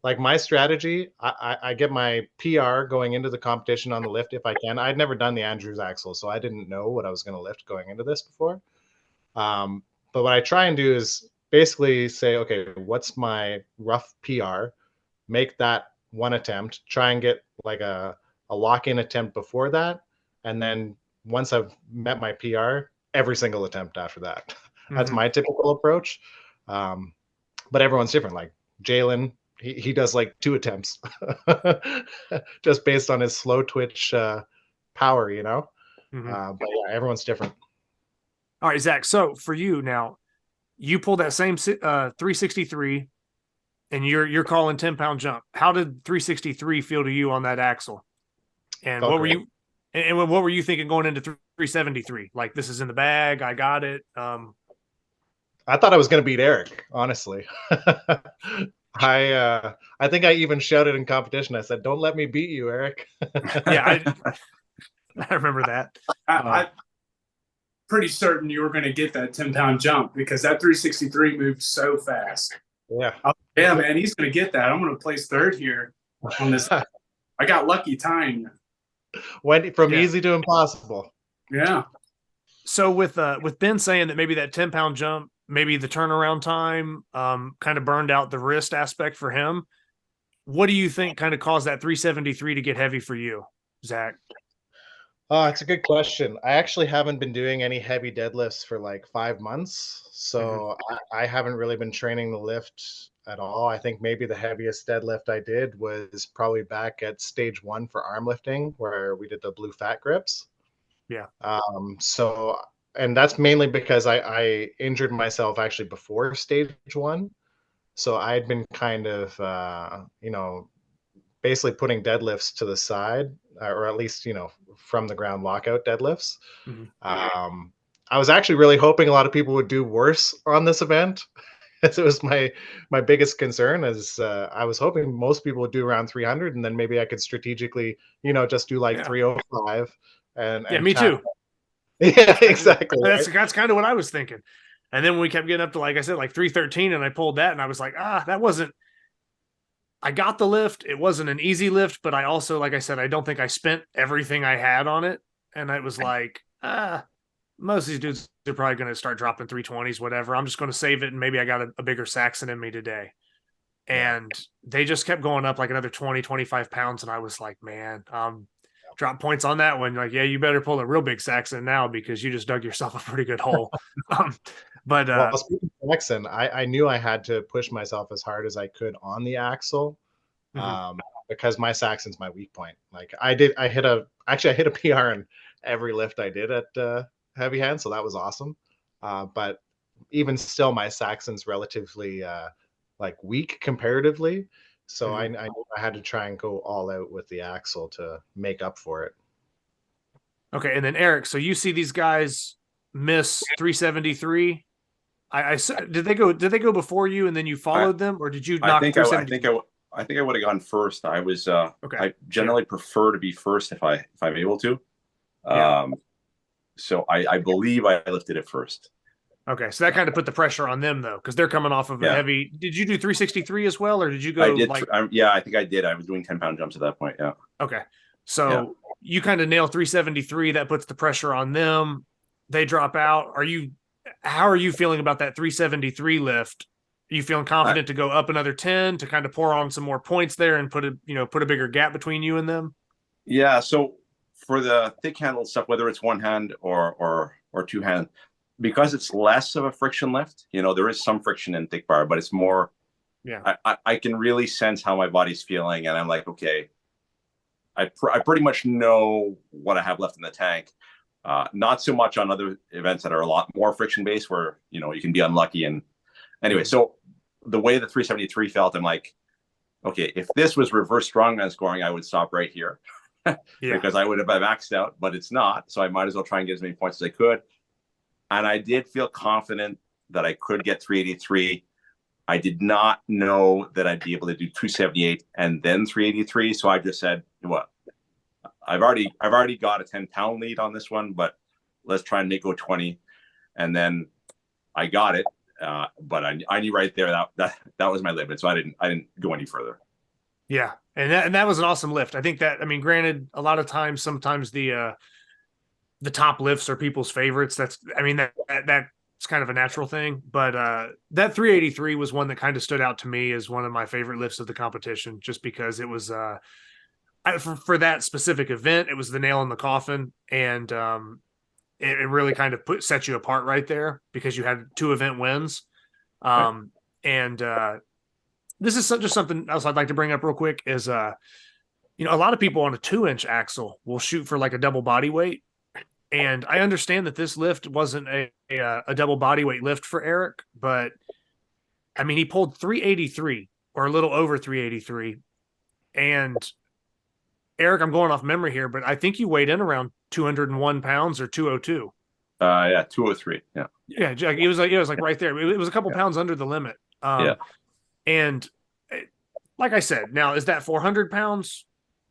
like my strategy. I get my PR going into the competition on the lift if I can. I'd never done the Andrews axle, so I didn't know what I was going to lift going into this before. But what I try and do is basically say, okay, what's my rough PR? Make that one attempt. Try and get like a lock-in attempt before that, and then once I've met my PR, every single attempt after that. That's my typical approach. But everyone's different. Like Jalen, he does like 2 attempts just based on his slow twitch power, But yeah, everyone's different. All right, Zach. So for you now, you pulled that same 363 and you're calling 10-pound jump. How did 363 feel to you on that axle? And what were you and what were you thinking going into 373? Like, this is in the bag, I got it. I thought I was going to beat Eric, honestly. I think I even shouted in competition. I said, "Don't let me beat you, Eric." Yeah, I remember that. I'm pretty certain you were going to get that 10-pound jump because that 363 moved so fast. Yeah. Yeah, man, he's going to get that. I'm going to place third here on this. I got lucky tying you. Went from easy to impossible. Yeah. So with Ben saying that maybe that 10-pound jump, maybe the turnaround time kind of burned out the wrist aspect for him. What do you think kind of caused that 373 to get heavy for you, Zach? Oh, it's a good question. I actually haven't been doing any heavy deadlifts for like 5 months. So I haven't really been training the lift at all. I think maybe the heaviest deadlift I did was probably back at stage 1 for arm lifting, where we did the blue fat grips. Yeah. So, and that's mainly because I injured myself actually before stage 1. So I'd been kind of, basically putting deadlifts to the side, or at least, from the ground lockout deadlifts. I was actually really hoping a lot of people would do worse on this event. As it was my biggest concern, as I was hoping most people would do around 300, and then maybe I could strategically, just do like 305. And me too. Yeah, exactly. That's kind of what I was thinking. And then when we kept getting up to, like I said, like 313, and I pulled that, and I was like, that wasn't. I got the lift. It wasn't an easy lift, but I also, like I said, I don't think I spent everything I had on it. And it was like, most of these dudes are probably going to start dropping 320s, whatever. I'm just going to save it, and maybe I got a bigger Saxon in me today. And they just kept going up like another 20, 25 pounds. And I was like, man, drop points on that one. Like, yeah, you better pull a real big Saxon now because you just dug yourself a pretty good hole. Well, speaking of Saxon, I knew I had to push myself as hard as I could on the axle, because my Saxon's my weak point. Like I hit a PR in every lift I did at heavy hand, so that was awesome. But even still, my Saxon's relatively like weak comparatively. So I knew I had to try and go all out with the axle to make up for it. Okay, and then Eric, so you see these guys miss 373. Did they go before you and then you followed them, or did you knock 373? I think I would have gone first. I was Okay. I generally prefer to be first if I'm able to. Yeah. So I believe I lifted it first. Okay, so that kind of put the pressure on them though, because they're coming off of a heavy. Did you do 363 as well, or did you go? I did. I think I did. I was doing 10-pound jumps at that point. Yeah. Okay, so you kind of nail 373. That puts the pressure on them. They drop out. How are you feeling about that 373 lift? Are you feeling confident to go up another 10 to kind of pour on some more points there and put a bigger gap between you and them? Yeah. So for the thick handle stuff, whether it's one hand or two hand, because it's less of a friction lift, there is some friction in thick bar, but it's more. Yeah. I can really sense how my body's feeling, and I'm like, okay, I pretty much know what I have left in the tank. Not so much on other events that are a lot more friction based, where you can be unlucky. And anyway, so the way the 373 felt, I'm like, okay, if this was reverse strongman scoring, I would stop right here because I would have maxed out, but it's not. So I might as well try and get as many points as I could. And I did feel confident that I could get 383. I did not know that I'd be able to do 278 and then 383. So I just said, well, I've already got a 10-pound lead on this one, but let's try and make go 20. And then I got it. But I knew right there that was my limit. So I didn't go any further. Yeah. And that was an awesome lift. I think granted, a lot of times, sometimes the top lifts are people's favorites. That's kind of a natural thing, but that 383 was one that kind of stood out to me as one of my favorite lifts of the competition, just because it was for that specific event, it was the nail in the coffin, and it really kind of set you apart right there because you had 2 event wins. And this is just something else I'd like to bring up real quick is, a lot of people on a 2-inch axle will shoot for like a double body weight. And I understand that this lift wasn't a double body weight lift for Eric, but I mean, he pulled 383 or a little over 383. And Eric, I'm going off memory here, but I think you weighed in around 201 pounds or 202. 203. Yeah. Yeah. It was like right there. It was a couple pounds under the limit. And like I said, now is that 400 pounds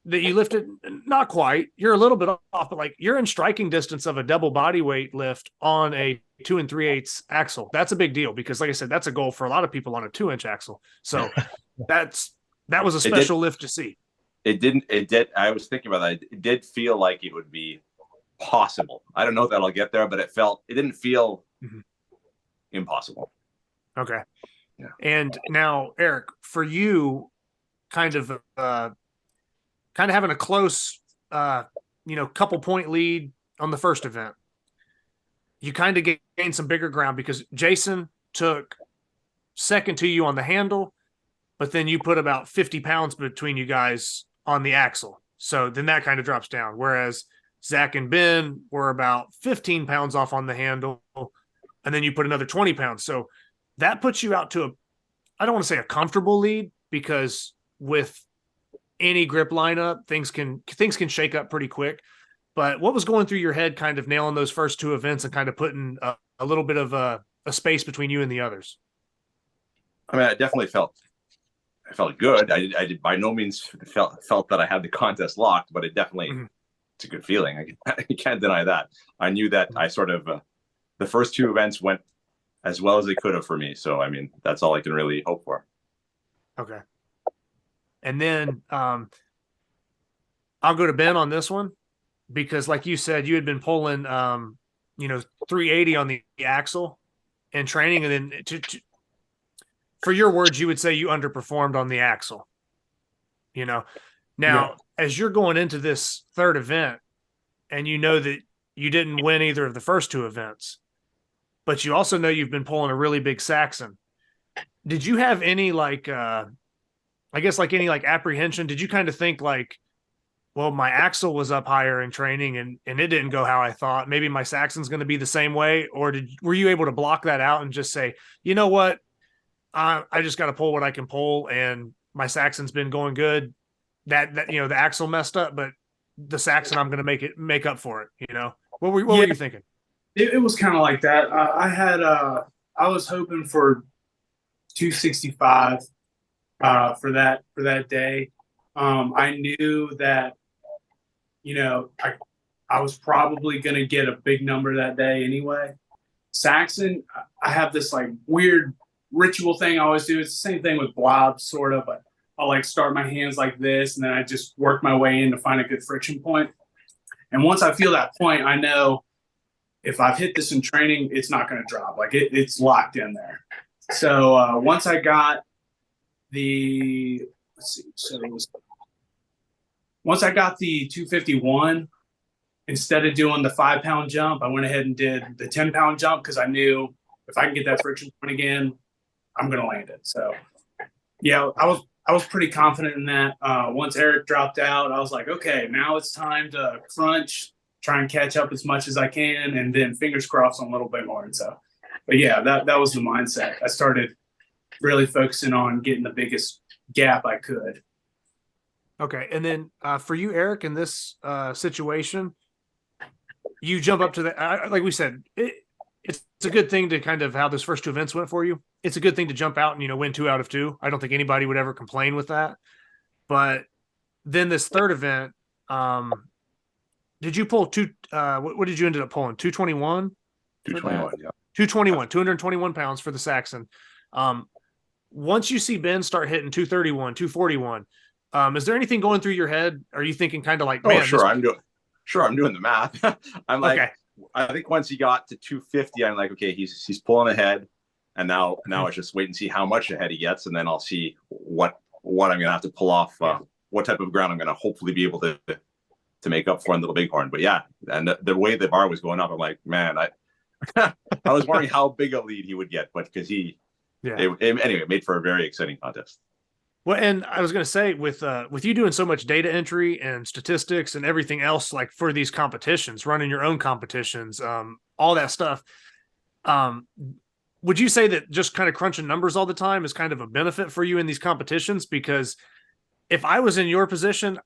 that you lifted? Not quite. You're a little bit off, but like you're in striking distance of a double body weight lift on a 2 3/8 axle. That's a big deal because, like I said, that's a goal for a lot of people on a 2-inch axle. So that was a special lift to see. It did. I was thinking about that. It did feel like it would be possible. I don't know that I'll get there, but it didn't feel impossible. Okay. Yeah. And now, Eric, for you, kind of having a close, couple point lead on the first event, you kind of gained some bigger ground because Jason took second to you on the handle, but then you put about 50 pounds between you guys on the axle. So then that kind of drops down. Whereas Zach and Ben were about 15 pounds off on the handle, and then you put another 20 pounds. So that puts you out to I don't want to say a comfortable lead, because with any grip lineup, things can shake up pretty quick. But what was going through your head kind of nailing those first 2 events and kind of putting a little bit of a space between you and the others? I mean, I definitely felt good. I did by no means felt that I had the contest locked, but it definitely, it's a good feeling. I can't deny that. I knew that I sort of, the first 2 events went as well as they could have for me. So, I mean, that's all I can really hope for. Okay. And then I'll go to Ben on this one, because like you said, you had been pulling, 380 on the axle in training. And then for your words, you would say you underperformed on the axle, Now, as you're going into this third event and you know that you didn't win either of the first 2 events, but you also know you've been pulling a really big Saxon. Did you have any apprehension? Did you kind of think like, well, my axle was up higher in training and it didn't go how I thought. Maybe my Saxon's going to be the same way. Or were you able to block that out and just say, you know what? I just got to pull what I can pull, and my Saxon's been going good. That the axle messed up, but the Saxon, I'm going to make up for it. What were you thinking? It was kind of like that. I was hoping for 265 for that day. I knew that I was probably going to get a big number that day anyway. Saxon, I have this like weird ritual thing I always do. It's the same thing with blobs, sort of, but I'll like start my hands like this, and then I just work my way in to find a good friction point. And once I feel that point, I know if I've hit this in training, it's not going to drop. Like it's locked in there. So once I got the, once I got the 251, instead of doing the 5-pound jump, I went ahead and did the 10-pound jump, because I knew if I can get that friction point again, I'm going to land it. So yeah, I was pretty confident in that. Once Eric dropped out, I was like, okay, now it's time to crunch, try and catch up as much as I can, and then fingers crossed on a little bit more. And so, but yeah, that was the mindset. I started really focusing on getting the biggest gap I could. Okay. And then for you, Eric, in this situation, you jump up to the, like we said, it's a good thing to kind of how those first two events went for you. It's a good thing to jump out and, win 2 out of 2. I don't think anybody would ever complain with that. But then this third event, did you pull what did you end up pulling? 221? 221, yeah. 221 pounds for the Saxon. Once you see Ben start hitting 231, 241, is there anything going through your head? Are you thinking kind of like, man, I'm doing the math. I'm like, okay. I think once he got to 250, I'm like, okay, he's pulling ahead, and now it's just wait and see how much ahead he gets, and then I'll see what I'm gonna have to pull off, what type of ground I'm gonna hopefully be able to make up for in Little Bighorn. But yeah, and the way the bar was going up, I'm like, man, I I was wondering how big a lead he would get, but because anyway, it made for a very exciting contest. Well, and I was going to say, with you doing so much data entry and statistics and everything else, like for these competitions, running your own competitions, all that stuff, would you say that just kind of crunching numbers all the time is kind of a benefit for you in these competitions? Because if I was in your position,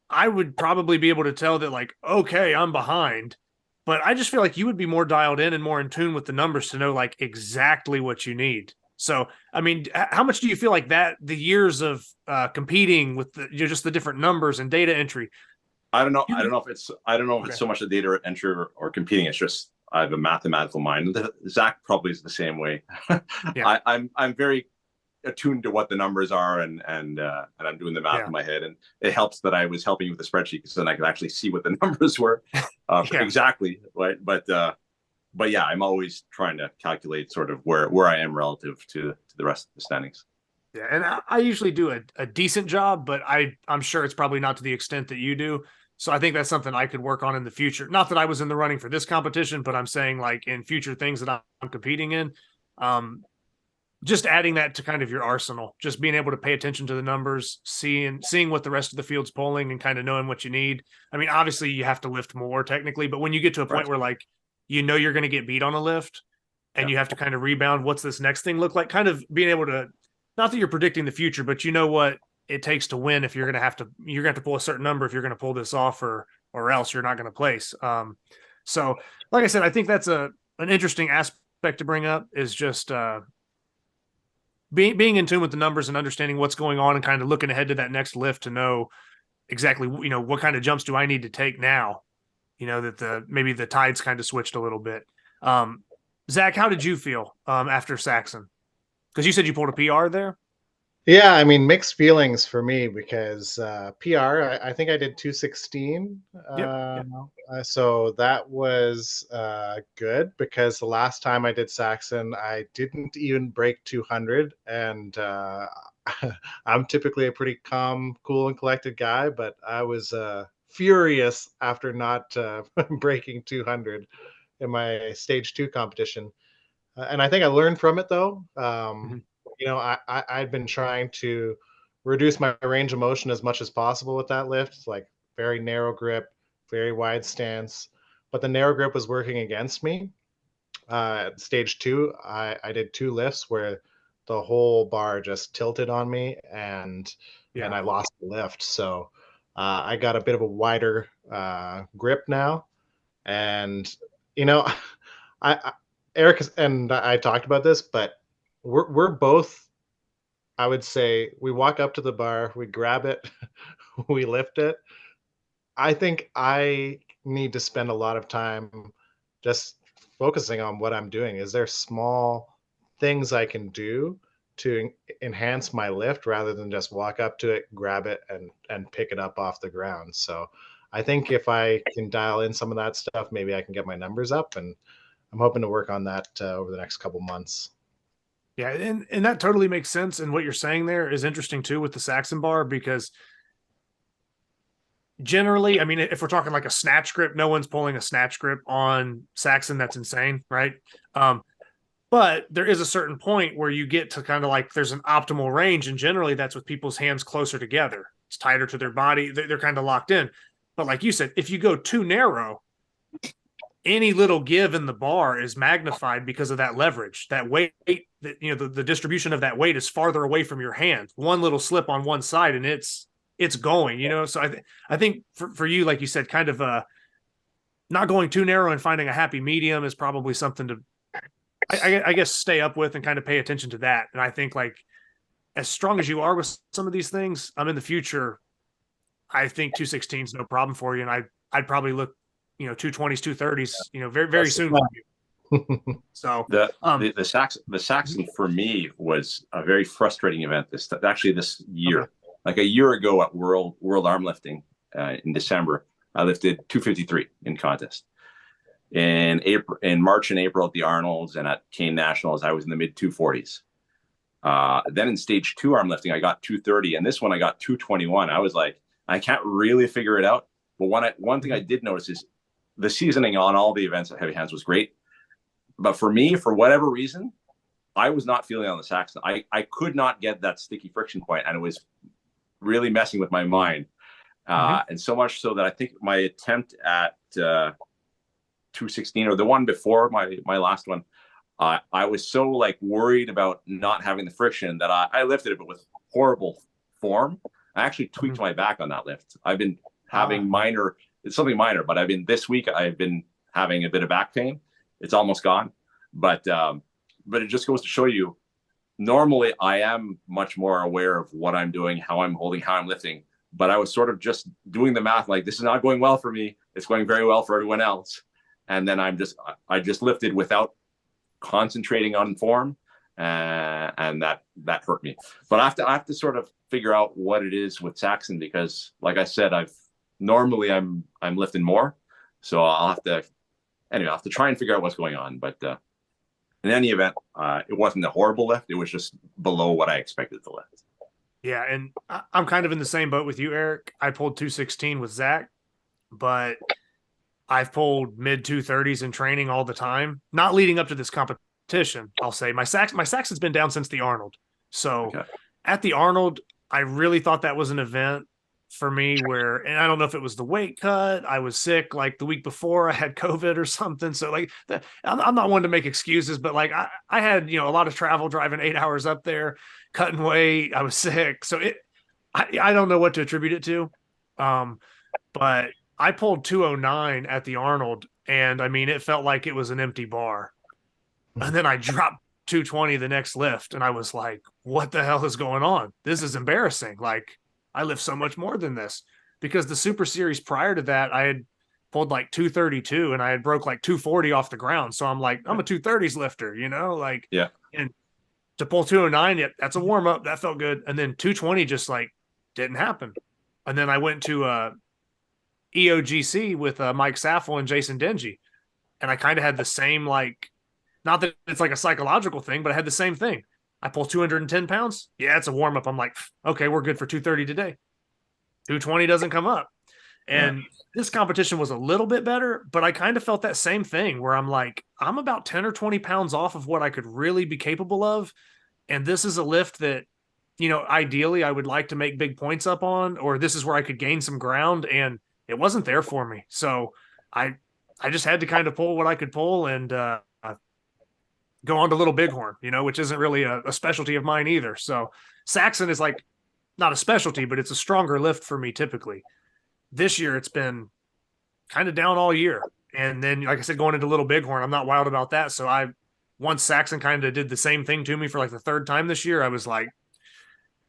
I would probably be able to tell that, like, okay, I'm behind, but I just feel like you would be more dialed in and more in tune with the numbers to know like exactly what you need. So, I mean, how much do you feel like that the years of competing with just the different numbers and data entry? I don't know if it's so much the data entry or competing. It's just I have a mathematical mind. Zach probably is the same way. Yeah. I'm very attuned to what the numbers are, and I'm doing the math in my head, and it helps that I was helping you with the spreadsheet, because then I could actually see what the numbers were exactly. Right, but yeah, I'm always trying to calculate sort of where I am relative to the rest of the standings. Yeah, and I usually do a decent job, but I'm sure it's probably not to the extent that you do. So I think that's something I could work on in the future. Not that I was in the running for this competition, but I'm saying like in future things that I'm competing in, just adding that to kind of your arsenal, just being able to pay attention to the numbers, seeing what the rest of the field's pulling, and kind of knowing what you need. I mean, obviously you have to lift more technically, but when you get to a point where like, you're going to get beat on a lift and you have to kind of rebound. What's this next thing look like? Kind of being able to, not that you're predicting the future, but you know what it takes to win. If you're going to have to pull a certain number, if you're going to pull this off, or else you're not going to place. So like I said, I think that's an interesting aspect to bring up, is just being in tune with the numbers and understanding what's going on, and kind of looking ahead to that next lift to know exactly, what kind of jumps do I need to take now? That maybe the tides kind of switched a little bit. Zach, how did you feel after Saxon? Because you said you pulled a PR there. Yeah, I mean, mixed feelings for me, because PR, I think I did 216. So that was good, because the last time I did Saxon, I didn't even break 200. And I'm typically a pretty calm, cool, and collected guy, but I was furious after not breaking 200 in my stage 2 competition. And I think I learned from it, though. I'd been trying to reduce my range of motion as much as possible with that lift, like very narrow grip, very wide stance, but the narrow grip was working against me. At stage 2, I did 2 lifts where the whole bar just tilted on me, and I lost the lift. So I got a bit of a wider grip now, and you know, I Eric and I talked about this, but we're both. I would say we walk up to the bar, we grab it, we lift it. I think I need to spend a lot of time just focusing on what I'm doing. Is there small things I can do to enhance my lift rather than just walk up to it, grab it, and pick it up off the ground? So I think if I can dial in some of that stuff, maybe I can get my numbers up, and I'm hoping to work on that over the next couple months. Yeah, and that totally makes sense. And what you're saying there is interesting too with the Saxon bar, because generally, I mean, if we're talking like a snatch grip, no one's pulling a snatch grip on Saxon. That's insane, right? But there is a certain point where you get to kind of like there's an optimal range, and generally that's with people's hands closer together. It's tighter to their body. They're kind of locked in. But like you said, if you go too narrow, any little give in the bar is magnified because of that leverage, that weight, that, you know, the distribution of that weight is farther away from your hand. One little slip on one side and it's going, you know? So I think for you, like you said, kind of not going too narrow and finding a happy medium is probably something to, I guess, stay up with and kind of pay attention to that. And I think like, as strong as you are with some of these things, in the future, I think 216 is no problem for you. And I'd probably look, 220s, 230s, very, very soon. So the Saxon for me was a very frustrating event. This year, okay. Like a year ago at World Arm Lifting in December, I lifted 253 in contest. In March and April at the Arnold's and at Kane Nationals, I was in the mid 240s. Then in stage 2 arm lifting, I got 230, and this one I got 221. I was like, I can't really figure it out. But one thing I did notice is the seasoning on all the events at Heavy Hands was great. But for me, for whatever reason, I was not feeling on the Saxon. I could not get that sticky friction point, and it was really messing with my mind. And so much so that I think my attempt at 216, or the one before my last one, I was so like worried about not having the friction that I lifted it, but with horrible form. I actually tweaked my back on that lift. I've been having it's something minor, but this week I've been having a bit of back pain. It's almost gone, but it just goes to show you, normally I am much more aware of what I'm doing, how I'm holding, how I'm lifting, but I was sort of just doing the math, like, this is not going well for me. It's going very well for everyone else. And then I just lifted without concentrating on form, and that hurt me. But I have to sort of figure out what it is with Saxon, because like I said, normally I'm lifting more, so I'll have to try and figure out what's going on. But in any event, it wasn't a horrible lift. It was just below what I expected to lift. Yeah, and I'm kind of in the same boat with you, Eric. I pulled 216 with Zach, but I've pulled mid 230s in training all the time, not leading up to this competition. I'll say my Saxon's been down since the Arnold. So at the Arnold, I really thought that was an event for me where, and I don't know if it was the weight cut, I was sick like the week before, I had COVID or something. So like I'm not one to make excuses, but like I had, a lot of travel, driving 8 hours up there, cutting weight. I was sick. So I don't know what to attribute it to. But I pulled 209 at the Arnold, and it felt like it was an empty bar. And then I dropped 220 the next lift, and I was like, what the hell is going on? This is embarrassing. Like, I lift so much more than this, because the Super Series prior to that, I had pulled like 232 and I had broke like 240 off the ground. So I'm like, I'm a 230s lifter, and to pull 209, that's a warm up. That felt good. And then 220 just like didn't happen. And then I went to EOGC with Mike Saffel and Jason Denji. And I kind of had the same, like, not that it's like a psychological thing, but I had the same thing. I pull 210 pounds. Yeah, it's a warm up. I'm like, okay, we're good for 230 today. 220 doesn't come up. And this competition was a little bit better, but I kind of felt that same thing where I'm like, I'm about 10 or 20 pounds off of what I could really be capable of. And this is a lift that, ideally I would like to make big points up on, or this is where I could gain some ground. And it wasn't there for me. So I just had to kind of pull what I could pull and go on to Little Bighorn, which isn't really a specialty of mine either. So Saxon is like not a specialty, but it's a stronger lift for me typically. This year it's been kind of down all year. And then, like I said, going into Little Bighorn, I'm not wild about that. So once Saxon kind of did the same thing to me for like the third time this year, I was like,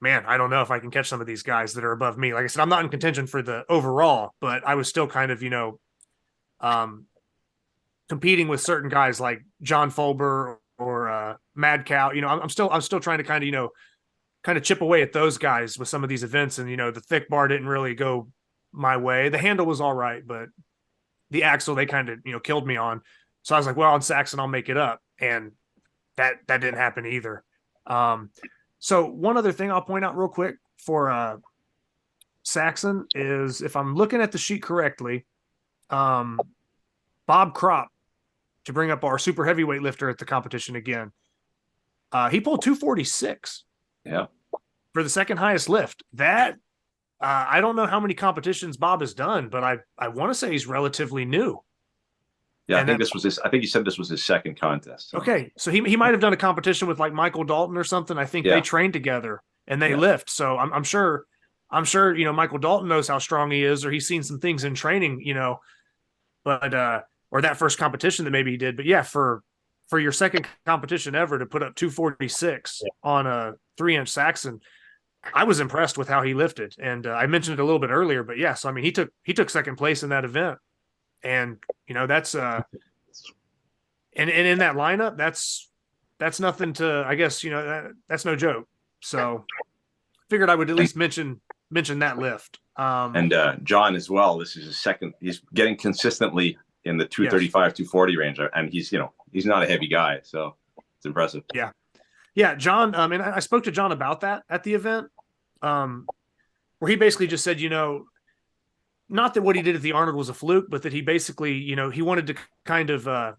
man, I don't know if I can catch some of these guys that are above me. Like I said, I'm not in contention for the overall, but I was still kind of, competing with certain guys like John Fulber or Mad Cow. I'm still trying to kind of chip away at those guys with some of these events. And, the thick bar didn't really go my way. The handle was all right, but the axle, they kind of, killed me on. So I was like, well, on Saxon, I'll make it up. And that didn't happen either. So one other thing I'll point out real quick for Saxon is, if I'm looking at the sheet correctly, Bob Kropp, to bring up our super heavyweight lifter at the competition again, he pulled 246. Yeah. For the second highest lift. That I don't know how many competitions Bob has done, but I want to say he's relatively new. Yeah, And I think you said this was his second contest. So. Okay, so he might have done a competition with like Michael Dalton or something. I think they trained together and they lift. So I'm sure Michael Dalton knows how strong he is, or he's seen some things in training, but or that first competition that maybe he did. But yeah, for your second competition ever to put up 246 on a 3-inch Saxon, I was impressed with how he lifted. And I mentioned it a little bit earlier, but yes, I mean, he took second place in that event. And, that's, and in that lineup, that's nothing to, I guess, that's no joke. So figured I would at least mention that lift. And John as well, this is his second, he's getting consistently in the 235, 240 range. And he's not a heavy guy. So it's impressive. Yeah. Yeah. John, and I spoke to John about that at the event, where he basically just said, not that what he did at the Arnold was a fluke, but that he basically, he wanted to kind of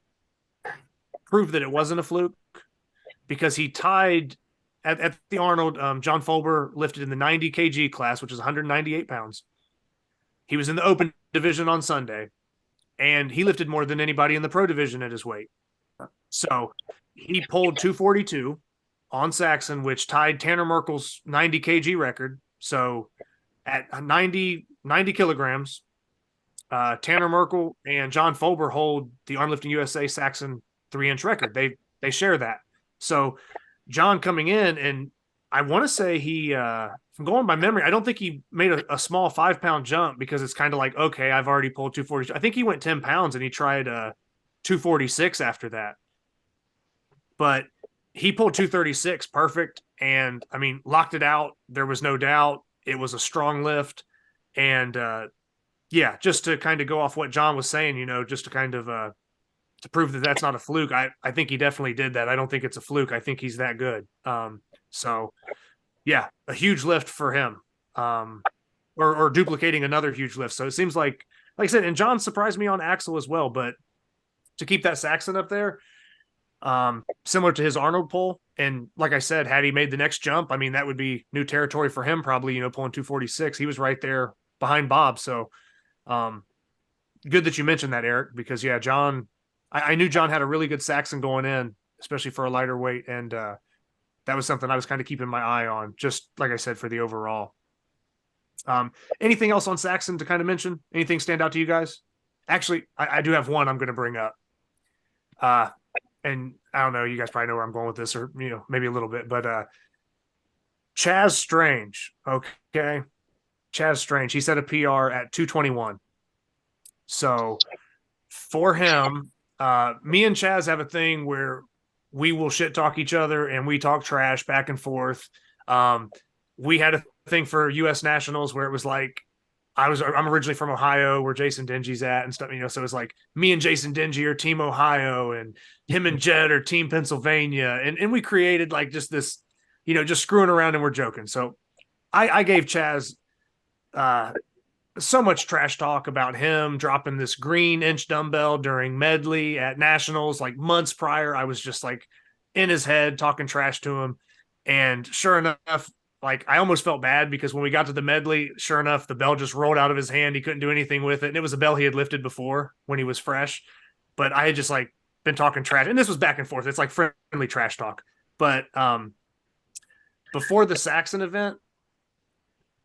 prove that it wasn't a fluke, because he tied at the Arnold. John Fulber lifted in the 90 kg class, which is 198 pounds. He was in the open division on Sunday, and he lifted more than anybody in the pro division at his weight. So he pulled 242 on Saxon, which tied Tanner Merkel's 90 kg record. So at 90 kilograms, Tanner Merkel and John Fulber hold the Armlifting USA Saxon 3-inch record. They share that. So John coming in, and I want to say he, from going by memory, I don't think he made a small 5-pound jump, because it's kind of like, okay, I've already pulled 240. I think he went 10 pounds and he tried 246 after that. But he pulled 236 perfect. And I mean, locked it out. There was no doubt. It was a strong lift. And just to kind of go off what John was saying, just to kind of to prove that that's not a fluke. I think he definitely did that. I don't think it's a fluke. I think he's that good. So yeah, a huge lift for him, or duplicating another huge lift. So it seems like I said, and John surprised me on axle as well, but to keep that Saxon up there, similar to his Arnold pull. And like I said, had he made the next jump, I mean, that would be new territory for him, probably, pulling 246. He was right there behind Bob. So good that you mentioned that, Eric, because yeah, John, I knew John had a really good Saxon going in, especially for a lighter weight. And that was something I was kind of keeping my eye on, just like I said, for the overall. Anything else on Saxon to kind of mention? Anything stand out to you guys? Actually, I do have one I'm going to bring up. And I don't know, you guys probably know where I'm going with this, or, maybe a little bit, but Chaz Strange. Okay. Chaz Strange. He set a PR at 221. So for him, me and Chaz have a thing where we will shit talk each other and we talk trash back and forth. We had a thing for US Nationals where it was like, I'm originally from Ohio, where Jason Dingy's at and stuff, so it's like me and Jason Dingy are Team Ohio and him and Jed are Team Pennsylvania. And we created like just this, just screwing around, and we're joking. So I gave Chaz so much trash talk about him dropping this green inch dumbbell during medley at Nationals, like months prior. I was just like in his head talking trash to him. And sure enough, like I almost felt bad because when we got to the medley, sure enough, the bell just rolled out of his hand. He couldn't do anything with it. And it was a bell he had lifted before when he was fresh. But I had just like been talking trash. And this was back and forth. It's like friendly trash talk. But before the Saxon event,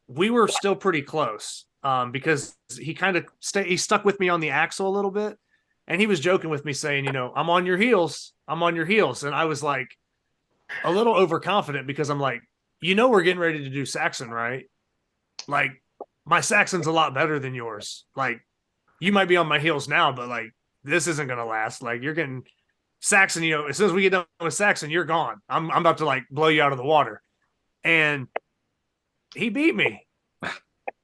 we were still pretty close because he kind of he stuck with me on the axle a little bit. And he was joking with me saying, you know, I'm on your heels. I'm on your heels. And I was like a little overconfident because I'm like, you know, we're getting ready to do Saxon, right? Like my Saxon's a lot better than yours. Like you might be on my heels now, but like this isn't going to last. Like you're getting Saxon, you know, as soon as we get done with Saxon, you're gone. I'm about to like blow you out of the water. And he beat me.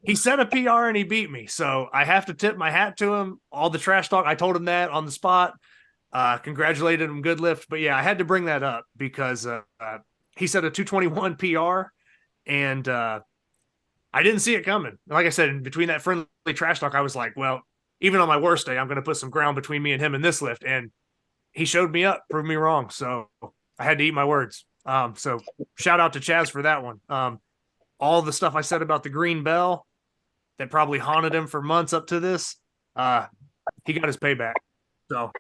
He set a PR and he beat me. So I have to tip my hat to him. All the trash talk, I told him that on the spot. Congratulated him, good lift. But yeah, I had to bring that up because he set a 221 PR and I didn't see it coming. Like I said, between that friendly trash talk, I was like, well, even on my worst day, I'm going to put some ground between me and him in this lift. And he showed me up, proved me wrong. So I had to eat my words. So shout out to Chaz for that one. All the stuff I said about the green bell that probably haunted him for months up to this, he got his payback. So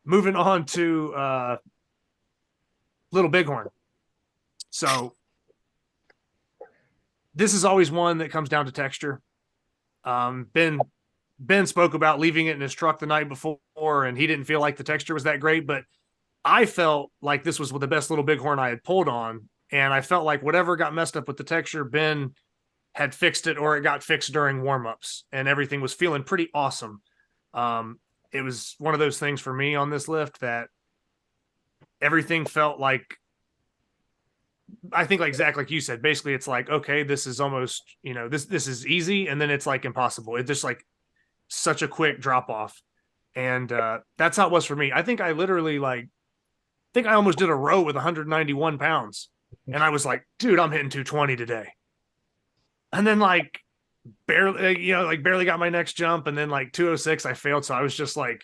moving on to Little Bighorn. So this is always one that comes down to texture. Ben spoke about leaving it in his truck the night before, and he didn't feel like the texture was that great, but I felt like this was the best Little Bighorn I had pulled on. And I felt like whatever got messed up with the texture, Ben had fixed it or it got fixed during warmups and everything was feeling pretty awesome. It was one of those things for me on this lift that everything felt like, I think like Zach, like you said, basically it's like, okay, this is almost, you know, this is easy. And then it's like impossible. It's just like such a quick drop off. And that's how it was for me. I think I literally I almost did a row with 191 pounds. And I was like, dude, I'm hitting 220 today. And then like barely, you know, like barely got my next jump. And then like 206, I failed. So I was just like,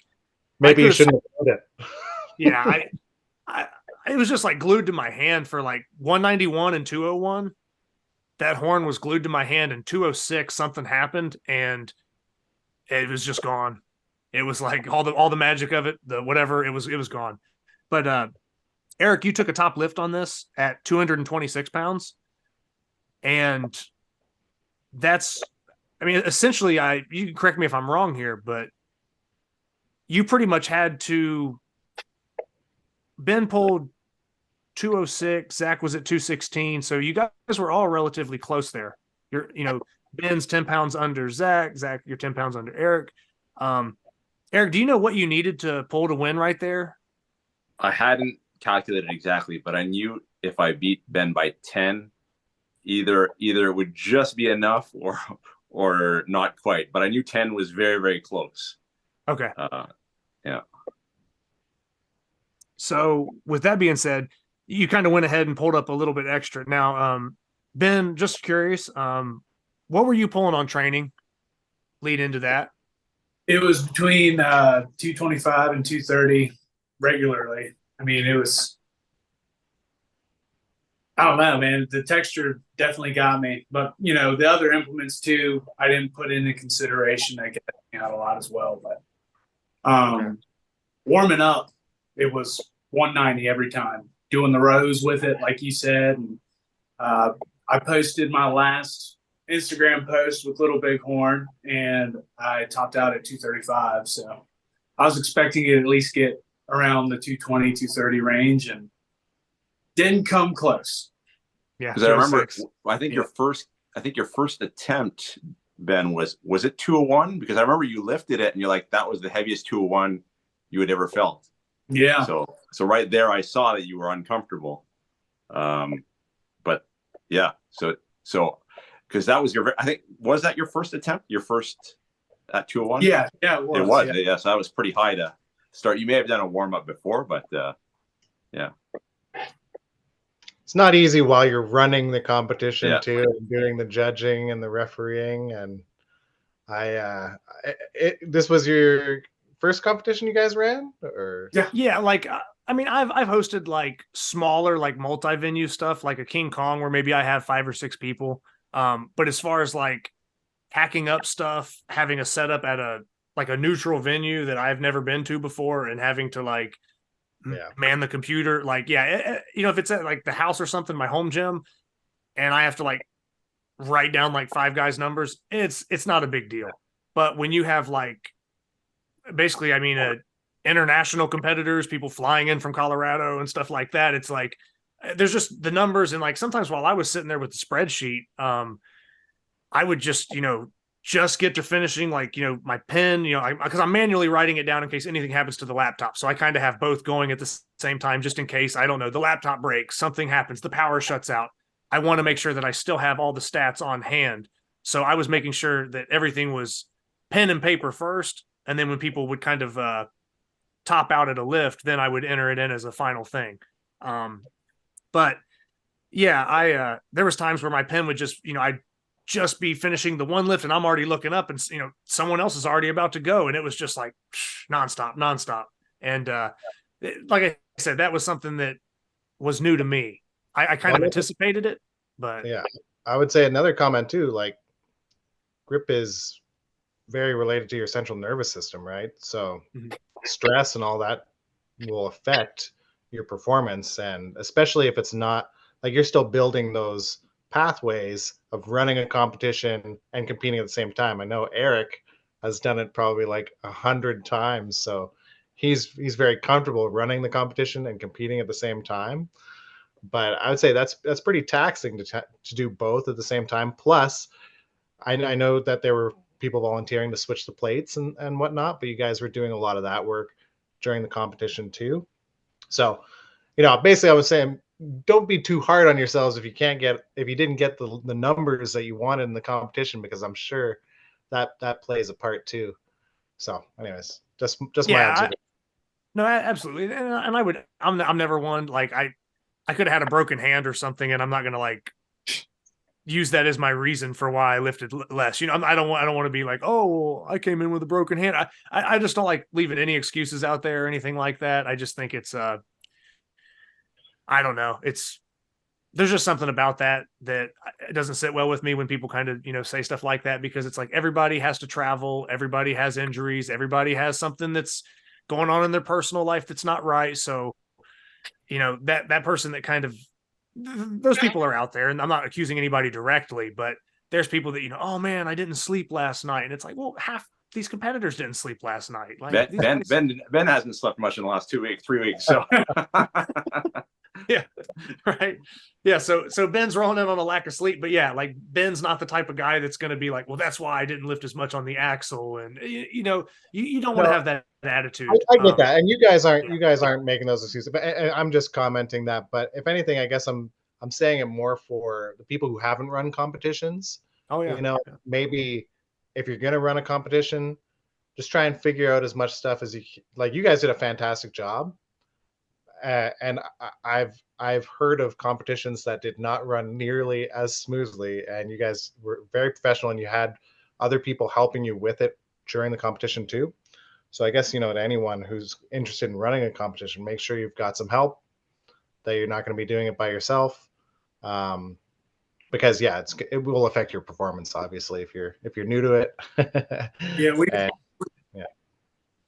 Maybe you shouldn't have done it. Yeah. It was just like glued to my hand for like 191 and 201. That horn was glued to my hand, and 206, something happened and it was just gone. It was like all the magic of it, the whatever, it was gone. But Eric, you took a top lift on this at 226 pounds. And that's, I mean, essentially, you can correct me if I'm wrong here, but you pretty much had to, Ben pulled 206, Zach was at 216. So you guys were all relatively close there. Ben's 10 pounds under Zach, you're 10 pounds under Eric. Eric, do you know what you needed to pull to win right there? I hadn't calculated exactly, but I knew if I beat Ben by 10, either it would just be enough or not quite. But I knew 10 was very, very close. Okay. Yeah. So with that being said, you kind of went ahead and pulled up a little bit extra. Now, Ben, just curious, what were you pulling on training lead into that? It was between 225 and 230 regularly. I mean, it was, I don't know, man. The texture definitely got me. But, you know, the other implements too, I didn't put into consideration. That get me out a lot as well. But warming up, it was 190 every time. Doing the rows with it, like you said. And I posted my last Instagram post with Little Bighorn, and I topped out at 235. So I was expecting it at least get around the 220, 230 range, and didn't come close. Yeah, because I remember, I think your first attempt, Ben, was it 201? Because I remember you lifted it and you're like, that was the heaviest 201 you had ever felt. Yeah. So right there, I saw that you were uncomfortable. But yeah, so because that was was that your first attempt? Your first at 201? Yeah, it was. It was. Yeah. So that was pretty high to start. You may have done a warm up before, but yeah. It's not easy while you're running the competition Yeah. too, and doing the judging and the refereeing. And this was your first competition you guys ran, or yeah, like I mean, I've hosted like smaller, like multi-venue stuff, like a King Kong, where maybe I have 5 or 6 people. But as far as like hacking up stuff, having a setup at a like a neutral venue that I've never been to before, and having to like Yeah. man the computer, like if it's at like the house or something, my home gym, and I have to like write down like 5 guys' numbers, it's not a big deal. But when you have like basically, I mean, international competitors, people flying in from Colorado and stuff like that, it's like there's just the numbers, and like sometimes while I was sitting there with the spreadsheet, I would just get to finishing like my pen, because I'm manually writing it down in case anything happens to the laptop. So I kind of have both going at the same time, just in case, I don't know, the laptop breaks, something happens, the power shuts out. I want to make sure that I still have all the stats on hand. So I was making sure that everything was pen and paper first, and then when people would kind of top out at a lift, then I would enter it in as a final thing. But yeah, I there was times where my pen would just, I'd just be finishing the one lift and I'm already looking up, and someone else is already about to go, and it was just like nonstop. And like I said, that was something that was new to me. I kind of anticipated it, but yeah, I would say another comment too, like grip is very related to your central nervous system, right? So stress and all that will affect your performance, and especially if it's not like you're still building those pathways of running a competition and competing at the same time. I know Eric has done it probably like 100 times, so he's very comfortable running the competition and competing at the same time. But I would say that's pretty taxing to do both at the same time. Plus, I know that there were people volunteering to switch the plates and whatnot, but you guys were doing a lot of that work during the competition too. So, basically I was saying, don't be too hard on yourselves if you didn't get the numbers that you wanted in the competition, because I'm sure that plays a part too. So anyways, just my observation. No, absolutely. And I'm never one, like I could have had a broken hand or something, and I'm not going to like use that as my reason for why I lifted less. I don't want to be like, oh, I came in with a broken hand. I just don't like leaving any excuses out there or anything like that. I just think it's, I don't know. There's just something about that it doesn't sit well with me when people kind of, say stuff like that, because it's like everybody has to travel. Everybody has injuries. Everybody has something that's going on in their personal life that's not right. So, that person that kind of, those people are out there, and I'm not accusing anybody directly, but there's people that, oh man, I didn't sleep last night. And it's like, well, half these competitors didn't sleep last night. Like Ben hasn't slept much in the last 3 weeks. So yeah. Right. Yeah. So Ben's rolling in on a lack of sleep, but yeah, like Ben's not the type of guy that's going to be like, well, that's why I didn't lift as much on the axle. And you don't want to have that attitude. I get that. And you guys aren't making those excuses, but I'm just commenting that. But if anything, I guess I'm saying it more for the people who haven't run competitions. Oh yeah. Maybe if you're going to run a competition, just try and figure out as much stuff as you guys did a fantastic job. And I've heard of competitions that did not run nearly as smoothly, and you guys were very professional, and you had other people helping you with it during the competition too. So I guess, to anyone who's interested in running a competition, make sure you've got some help, that you're not going to be doing it by yourself. Because it will affect your performance, obviously, if you're new to it.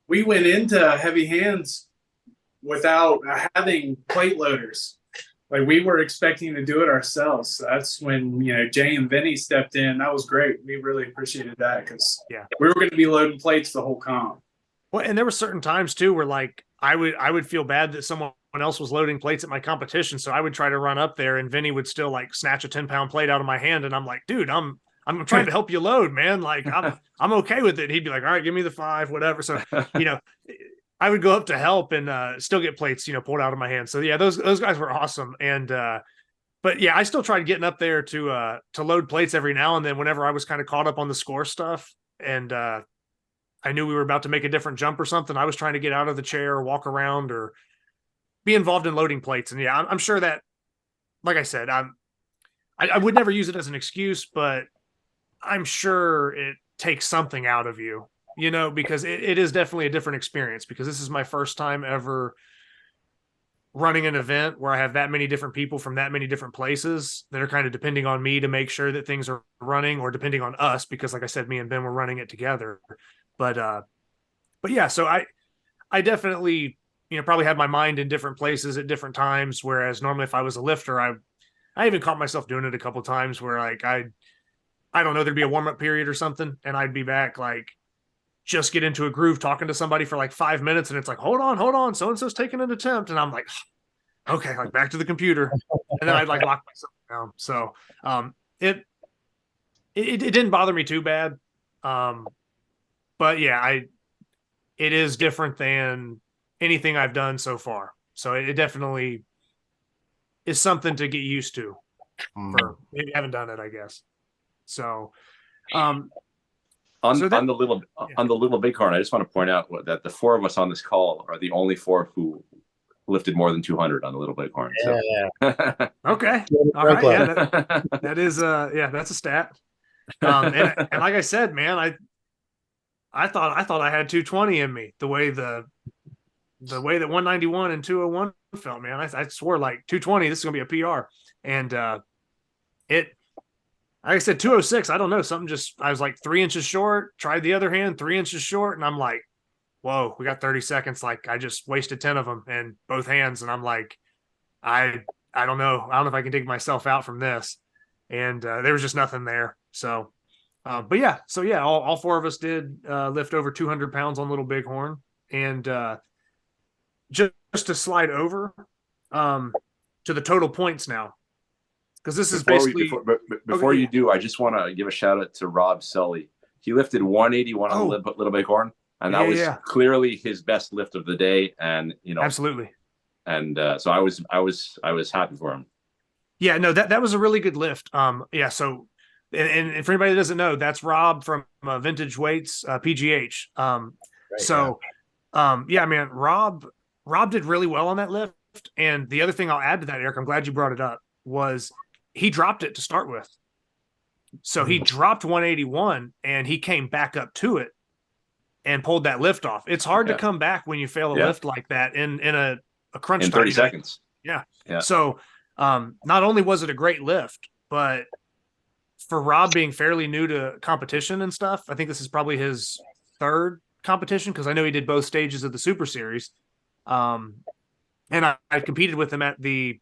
We went into heavy hands without having plate loaders. Like, we were expecting to do it ourselves. So that's when, Jay and Vinny stepped in. That was great. We really appreciated that, because we were going to be loading plates the whole comp. Well, and there were certain times too where like I would feel bad that someone else was loading plates at my competition. So I would try to run up there, and Vinny would still like snatch a 10-pound plate out of my hand. And I'm like, dude, I'm trying to help you load, man. Like I'm okay with it. And he'd be like, all right, give me the 5, whatever. So, I would go up to help and still get plates, pulled out of my hand. So yeah, those guys were awesome. And but yeah, I still tried getting up there to load plates every now and then whenever I was kind of caught up on the score stuff, and I knew we were about to make a different jump or something. I was trying to get out of the chair or walk around or be involved in loading plates. And yeah, I'm sure that, like I said, I would never use it as an excuse, but I'm sure it takes something out of you. Because it is definitely a different experience, because this is my first time ever running an event where I have that many different people from that many different places that are kind of depending on me to make sure that things are running, or depending on us, because like I said, me and Ben were running it together. But yeah, so I definitely, probably had my mind in different places at different times. Whereas normally if I was a lifter, I even caught myself doing it a couple of times where like, I don't know, there'd be a warm up period or something, and I'd be back, like just get into a groove talking to somebody for like 5 minutes. And it's like, hold on. So-and-so's taking an attempt. And I'm like, okay, like back to the computer. And then I'd like lock myself down. So it didn't bother me too bad. But yeah, it is different than anything I've done so far. So it definitely is something to get used to for maybe haven't done it, I guess. So on the little bighorn, I just want to point out that the four of us on this call are the only four who lifted more than 200 on the little bighorn. So. Yeah. Okay. All right. Yeah, that is that's a stat. And like I said, man, I thought I had 220 in me, the way that 191 and 201 felt, man. I swore like 220, this is gonna be a PR. And like I said, 206, I don't know, I was like 3 inches short, tried the other hand, 3 inches short, and I'm like, whoa, we got 30 seconds. Like I just wasted 10 of them in both hands. And I'm like, I don't know. I don't know if I can dig myself out from this. And there was just nothing there. So, but yeah, all four of us did lift over 200 pounds on Little Bighorn. And just to slide over to the total points now, because this is before you do, I just want to give a shout out to Rob Sully. He lifted 181 on Little Bighorn, and that was clearly his best lift of the day. And absolutely. And so I was happy for him. Yeah, no, that was a really good lift. Yeah. So, and for anybody that doesn't know, that's Rob from Vintage Weights, PGH. Yeah, man, Rob did really well on that lift. And the other thing I'll add to that, Eric, I'm glad you brought it up, was he dropped it to start with. So he dropped 181 and he came back up to it and pulled that lift off. It's hard to come back when you fail a lift like that in a crunch in time. 30 seconds. Yeah. So not only was it a great lift, but for Rob being fairly new to competition and stuff, I think this is probably his third competition, because I know he did both stages of the Super Series. And I competed with him at the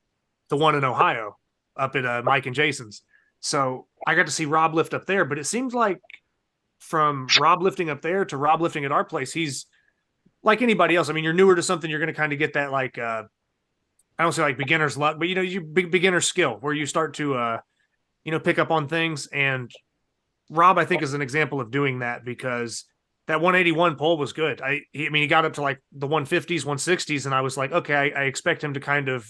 one in Ohio up at Mike and Jason's. So I got to see Rob lift up there, but it seems like from Rob lifting up there to Rob lifting at our place, he's like anybody else. I mean, you're newer to something, you're going to kind of get that, like, I don't say like beginner's luck, but you beginner skill where you start to, pick up on things. And Rob, I think, is an example of doing that, because that 181 pull was good. He got up to like the 150s, 160s, and I was like, okay, I expect him to kind of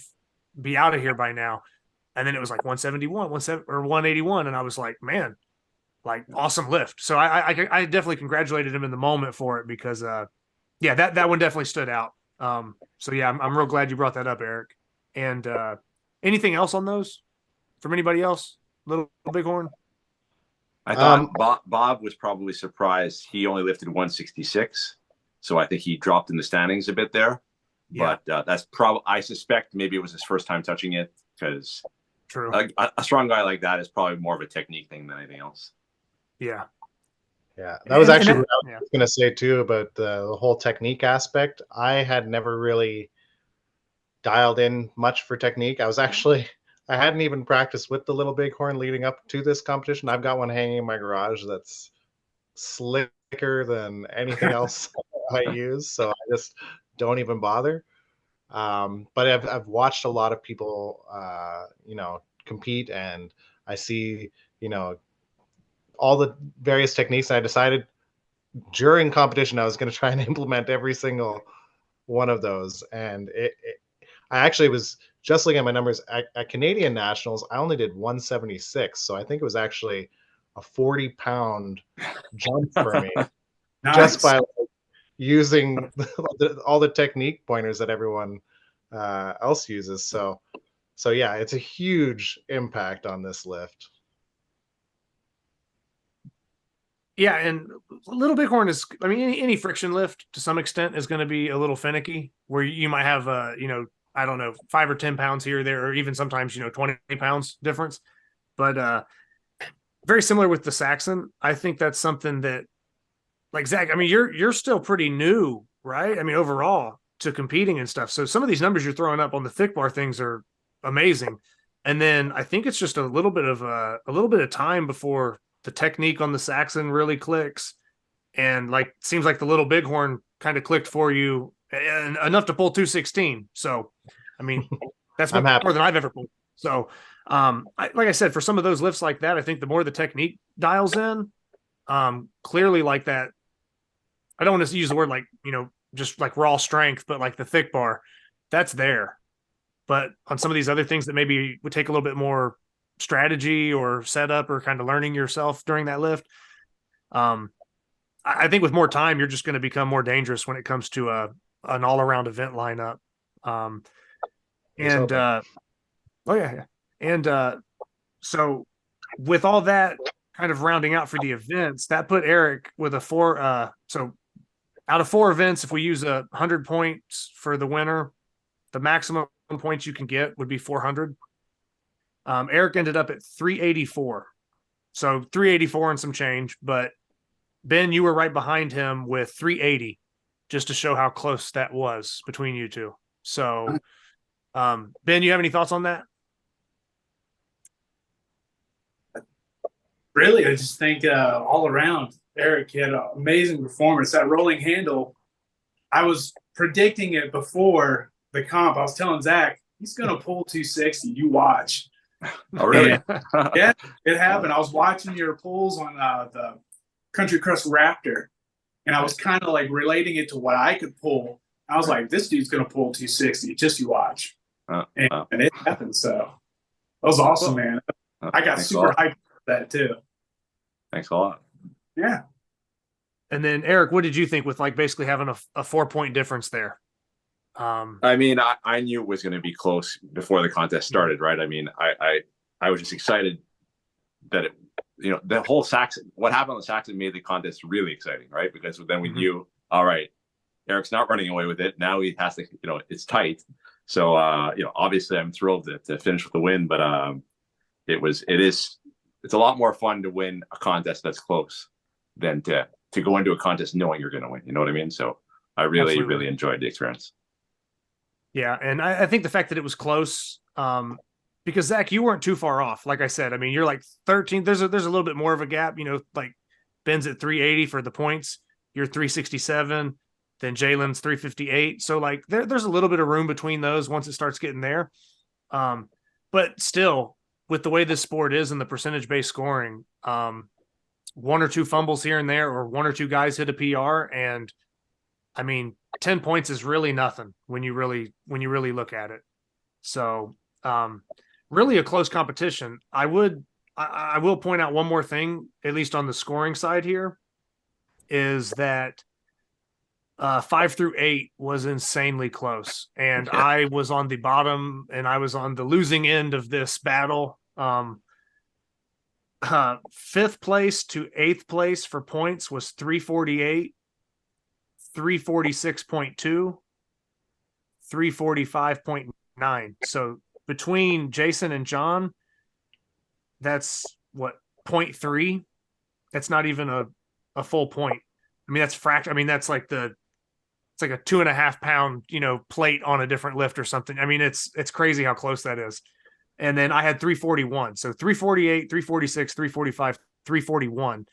be out of here by now. And then it was like 171, 181, and I was like, man, like awesome lift. So I definitely congratulated him in the moment for it, because that one definitely stood out. So yeah, I'm real glad you brought that up, Eric. And anything else on those from anybody else? Little Bighorn? I thought Bob was probably surprised. He only lifted 166, so I think he dropped in the standings a bit there. Yeah. But that's probably, I suspect maybe it was his first time touching it, because a strong guy like that is probably more of a technique thing than anything else. Yeah. That was actually what I was going to say too about the whole technique aspect. I had never really dialed in much for technique. I hadn't even practiced with the Little Bighorn leading up to this competition. I've got one hanging in my garage that's slicker than anything else I use, so I just don't even bother. But I've watched a lot of people, compete, and I see, all the various techniques. I decided during competition I was going to try and implement every single one of those, and I actually was just looking at my numbers at Canadian Nationals. I only did 176, so I think it was actually a 40-pound jump for me. Nice. Just by using all the technique pointers that everyone else uses. So yeah, it's a huge impact on this lift. Yeah, and Little Bighorn is, I mean, any friction lift to some extent is going to be a little finicky, where you might have I don't know, 5 or 10 pounds here or there, or even sometimes, 20 pounds difference. But very similar with the Saxon. I think that's something that, like Zach, I mean, you're still pretty new, right? I mean, overall to competing and stuff. So some of these numbers you're throwing up on the thick bar things are amazing. And then I think it's just a little bit of time before the technique on the Saxon really clicks. And like, seems like the little bighorn kind of clicked for you and enough to pull 216. So, I mean, that's more than I've ever pulled. So, like I said, for some of those lifts like that, I think the more the technique dials in, clearly like that, I don't want to use the word like, just like raw strength, but like the thick bar, that's there. But on some of these other things that maybe would take a little bit more strategy or setup or kind of learning yourself during that lift, I think with more time, you're just going to become more dangerous when it comes to an all-around event lineup. So with all that kind of rounding out for the events, that put Eric with a 4. So out of 4 events, if we use 100 points for the winner, the maximum points you can get would be 400. Eric ended up at 384. So 384 and some change, but Ben, you were right behind him with 380, just to show how close that was between you two. So, Ben, you have any thoughts on that? Really, I just think all around, Eric had an amazing performance. That rolling handle, I was predicting it before the comp. I was telling Zach, he's going to pull 260. You watch. Oh, really? Yeah, it happened. I was watching your pulls on the Country Crust Raptor, and I was kind of like relating it to what I could pull. I was like, this dude's going to pull 260. Just you watch. And it happened. So that was awesome, man. I got super hyped for that too. Thanks a lot. Yeah. And then Eric, what did you think with like basically having a 4-point difference there? I mean, I knew it was going to be close before the contest started, right? I mean, I was just excited that the whole Saxon, what happened on the Saxon made the contest really exciting, right? Because then we knew, all right, Eric's not running away with it. Now he has to, it's tight. So, obviously I'm thrilled to finish with the win, but it's a lot more fun to win a contest that's close than to go into a contest knowing you're going to win. You know what I mean? So I really, really enjoyed the experience. Yeah. And I think the fact that it was close, because Zach, you weren't too far off. Like I said, I mean, you're like 13. There's a little bit more of a gap, like Ben's at 380 for the points. You're 367. Then Jalen's 358. So like there's a little bit of room between those once it starts getting there. But still, with the way this sport is and the percentage-based scoring, 1 or 2 fumbles here and there, or 1 or 2 guys hit a PR, and I mean, 10 points is really nothing when you really look at it. So, really a close competition. I will point out one more thing, at least on the scoring side here, is that 5 through 8 was insanely close, and I was on the bottom and I was on the losing end of this battle. 5th place to 8th place for points was 348, 346.2, 345.9. So between Jason and John, that's what, 0.3. That's not even a full point. I mean, that's I mean, that's like it's like a 2.5 pound, plate on a different lift or something. I mean, it's crazy how close that is. And then I had 341. So 348, 346, 345, 341.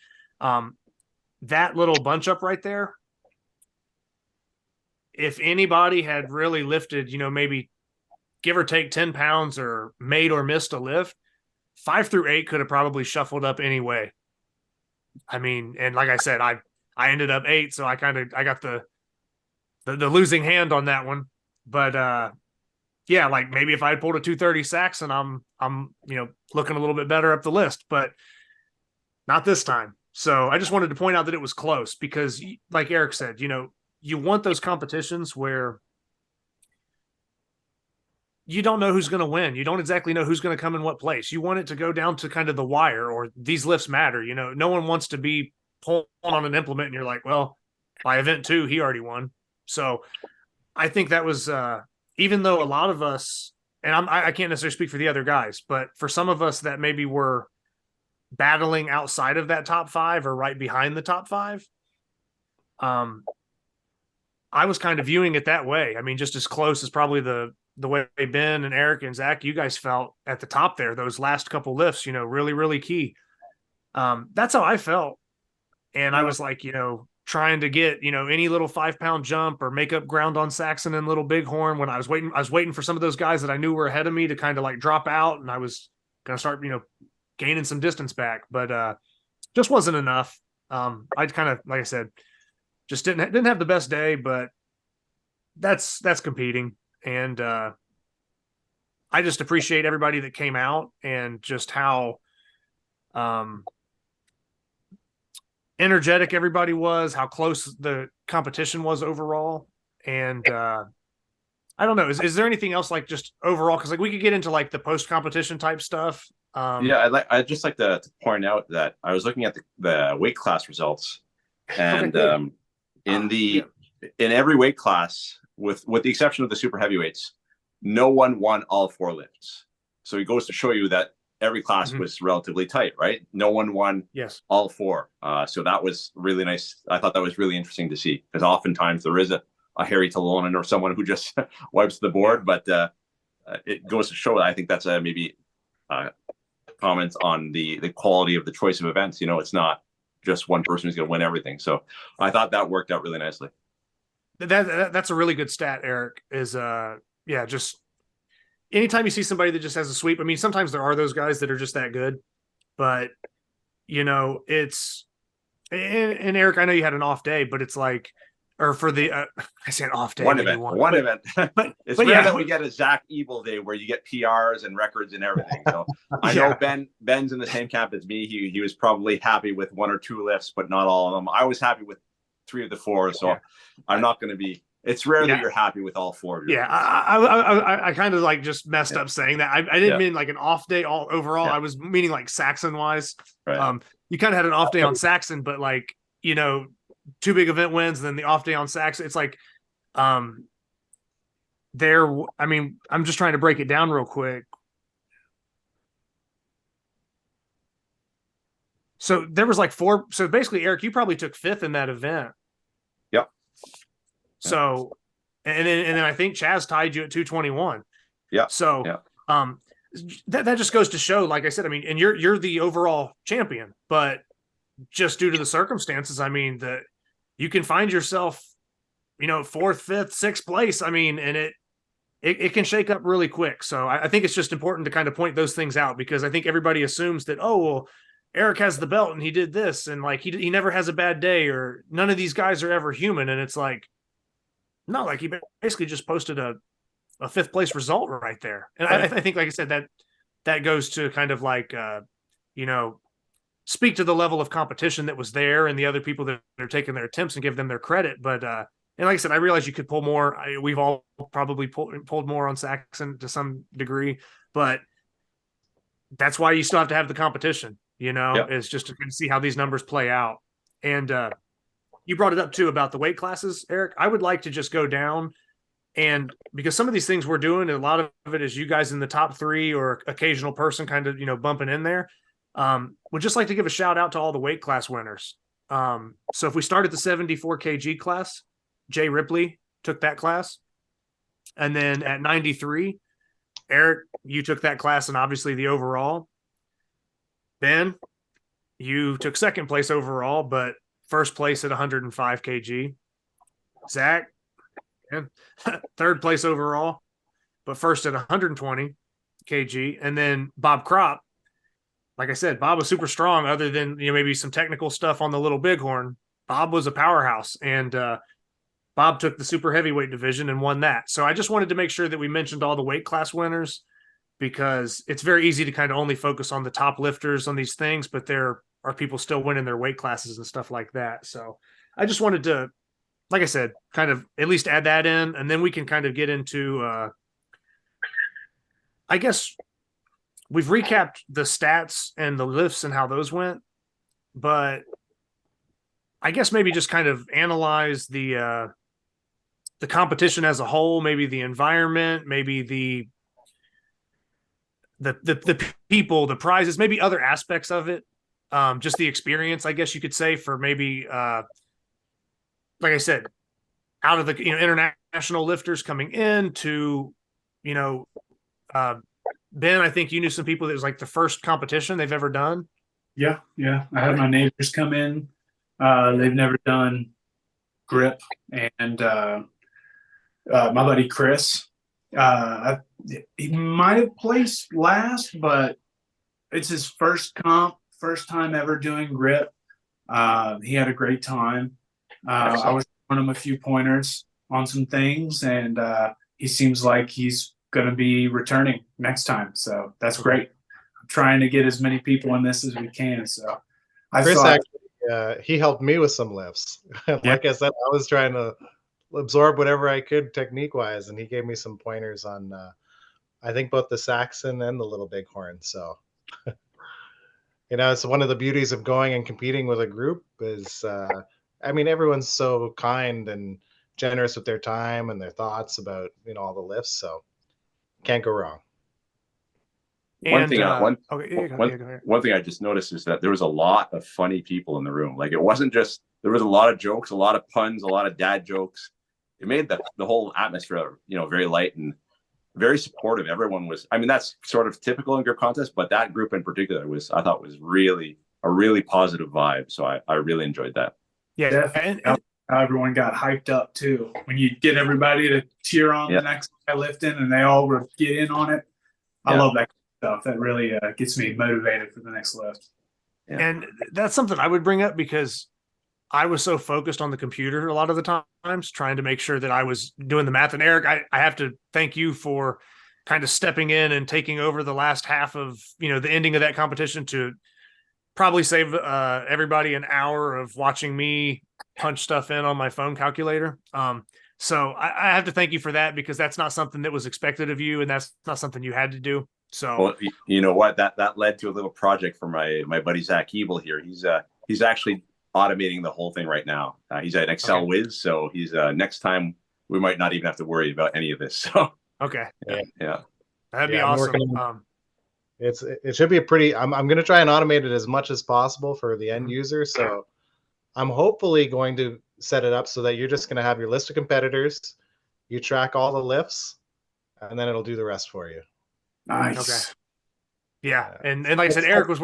That little bunch up right there, if anybody had really lifted, maybe give or take 10 pounds or made or missed a lift, 5 through 8 could have probably shuffled up anyway. I mean, and like I said, I ended up 8, so I got the losing hand on that one. But yeah, like maybe if I had pulled a 230 Saxon, I'm looking a little bit better up the list, but not this time. So I just wanted to point out that it was close because, like Eric said, you want those competitions where you don't know who's going to win. You don't exactly know who's going to come in what place. You want it to go down to kind of the wire, or these lifts matter. No one wants to be pulling on an implement and you're like, well, by event 2, he already won. So I think that was even though a lot of us, and I can't necessarily speak for the other guys, but for some of us that maybe were battling outside of that top 5 or right behind the top 5, I was kind of viewing it that way. I mean, just as close as probably the way Ben and Eric and Zach, you guys felt at the top there, those last couple lifts, really, really key. That's how I felt. And I was like, trying to get, any little 5-pound jump or make up ground on Saxon and Little Bighorn when I was waiting for some of those guys that I knew were ahead of me to kind of like drop out. And I was going to start, gaining some distance back, but just wasn't enough. I kind of, like I said, just didn't have the best day, but that's competing. And I just appreciate everybody that came out and just how energetic everybody was, how close the competition was overall. And I don't know, is there anything else like just overall? Because like we could get into like the post-competition type stuff. I'd just like to point out that I was looking at the weight class results, and in every weight class, with the exception of the super heavyweights, no one won all 4 lifts. So it goes to show you that every class was relatively tight, right? No one won all 4. So that was really nice. I thought that was really interesting to see, because oftentimes there is a Harry Talonen or someone who just wipes the board, but it goes to show that I think that's maybe comments on the quality of the choice of events. It's not just one person who's going to win everything. So I thought that worked out really nicely. That's a really good stat, Eric, is just anytime you see somebody that just has a sweep. I mean, sometimes there are those guys that are just that good, but it's, and Eric, I know you had an off day, but it's like, or for the, I say an off day. One event. But it's rare that we get a Zach Ebel day where you get PRs and records and everything. So I know Ben's in the same camp as me. He was probably happy with 1 or 2 lifts, but not all of them. I was happy with 3 of the 4. So I'm not going to be, it's rare that you're happy with all 4 of your lifts. I kind of like just messed up saying that. I didn't mean like an off day all overall. I was meaning like Saxon wise. Right. You kind of had an off day on Saxon, but like, 2 big event wins, and then the off day on Saxon. It's like, I'm just trying to break it down real quick. So there was like 4. So basically, Eric, you probably took 5th in that event. Yep. So, and then I think Chaz tied you at 221. Yeah. So, that just goes to show, like I said, I mean, and you're the overall champion, but just due to the circumstances, I mean, that you can find yourself, 4th, 5th, 6th place. I mean, and it can shake up really quick. So I think it's just important to kind of point those things out, because I think everybody assumes that, oh, well, Eric has the belt and he did this, and like he never has a bad day, or none of these guys are ever human. And it's like, no, like he basically just posted a 5th place result right there. And I think, like I said, that goes to kind of like, speak to the level of competition that was there and the other people that are taking their attempts and give them their credit. But, and like I said, I realize you could pull more. We've all probably pulled more on Saxon to some degree, but that's why you still have to have the competition, is just to see how these numbers play out. And you brought it up too about the weight classes, Eric. I would like to just go down, and because some of these things we're doing, and a lot of it is you guys in the top 3 or occasional person kind of, bumping in there. Would just like to give a shout out to all the weight class winners. So if we start at the 74 kg class, Jay Ripley took that class. And then at 93, Eric, you took that class, and obviously the overall. Ben, you took 2nd place overall, but 1st place at 105 kg. Zach, 3rd place overall, but 1st at 120 kg. And then Bob Kropp, like I said, Bob was super strong, other than, maybe some technical stuff on the Little Bighorn. Bob was a powerhouse, and Bob took the super heavyweight division and won that. So I just wanted to make sure that we mentioned all the weight class winners, because it's very easy to kind of only focus on the top lifters on these things, but there are people still winning their weight classes and stuff like that. So I just wanted to, like I said, kind of at least add that in, and then we can kind of get into, I guess we've recapped the stats and the lifts and how those went, but I guess maybe just kind of analyze the the competition as a whole, maybe the environment, maybe the people, the prizes, maybe other aspects of it. Just the experience, I guess you could say, for maybe like I said, out of the international lifters coming in to, Ben, I think you knew some people that was like the first competition they've ever done. Yeah, yeah. I had my neighbors come in. They've never done grip, and my buddy Chris, he might have placed last, but it's his first time ever doing grip. He had a great time. I was showing him a few pointers on some things, and he seems like he's going to be returning next time. So that's great. I'm trying to get as many people in this as we can. So Chris actually, he helped me with some lifts. Like I said, I was trying to absorb whatever I could technique wise, and he gave me some pointers on, I think both the Saxon and the Little Bighorn. So, it's one of the beauties of going and competing with a group is, everyone's so kind and generous with their time and their thoughts about, all the lifts. So can't go wrong. One thing I just noticed is that there was a lot of funny people in the room. Like, it wasn't just, there was a lot of jokes, a lot of puns, a lot of dad jokes. It made the whole atmosphere, very light and very supportive. Everyone was, that's sort of typical in grip contests, but that group in particular I thought was really a really positive vibe. So I really enjoyed that. Yeah. And everyone got hyped up too. When you get everybody to cheer on the next guy lifting and they all get in on it. I love that stuff. That really gets me motivated for the next lift. Yeah. And that's something I would bring up because I was so focused on the computer a lot of the times, trying to make sure that I was doing the math. And Eric, I have to thank you for kind of stepping in and taking over the last half of, the ending of that competition to probably save everybody an hour of watching me punch stuff in on my phone calculator. So I have to thank you for that because that's not something that was expected of you. And that's not something you had to do. So, well, you know what, that led to a little project for my buddy, Zach Ebel here. He's actually automating the whole thing right now. He's an Excel whiz. So he's next time we might not even have to worry about any of this. So, okay. Yeah. That'd be awesome. It should be I'm going to try and automate it as much as possible for the end user. So I'm hopefully going to set it up so that you're just going to have your list of competitors. You track all the lifts and then it'll do the rest for you. Nice. Okay. Yeah. And like I said, Eric was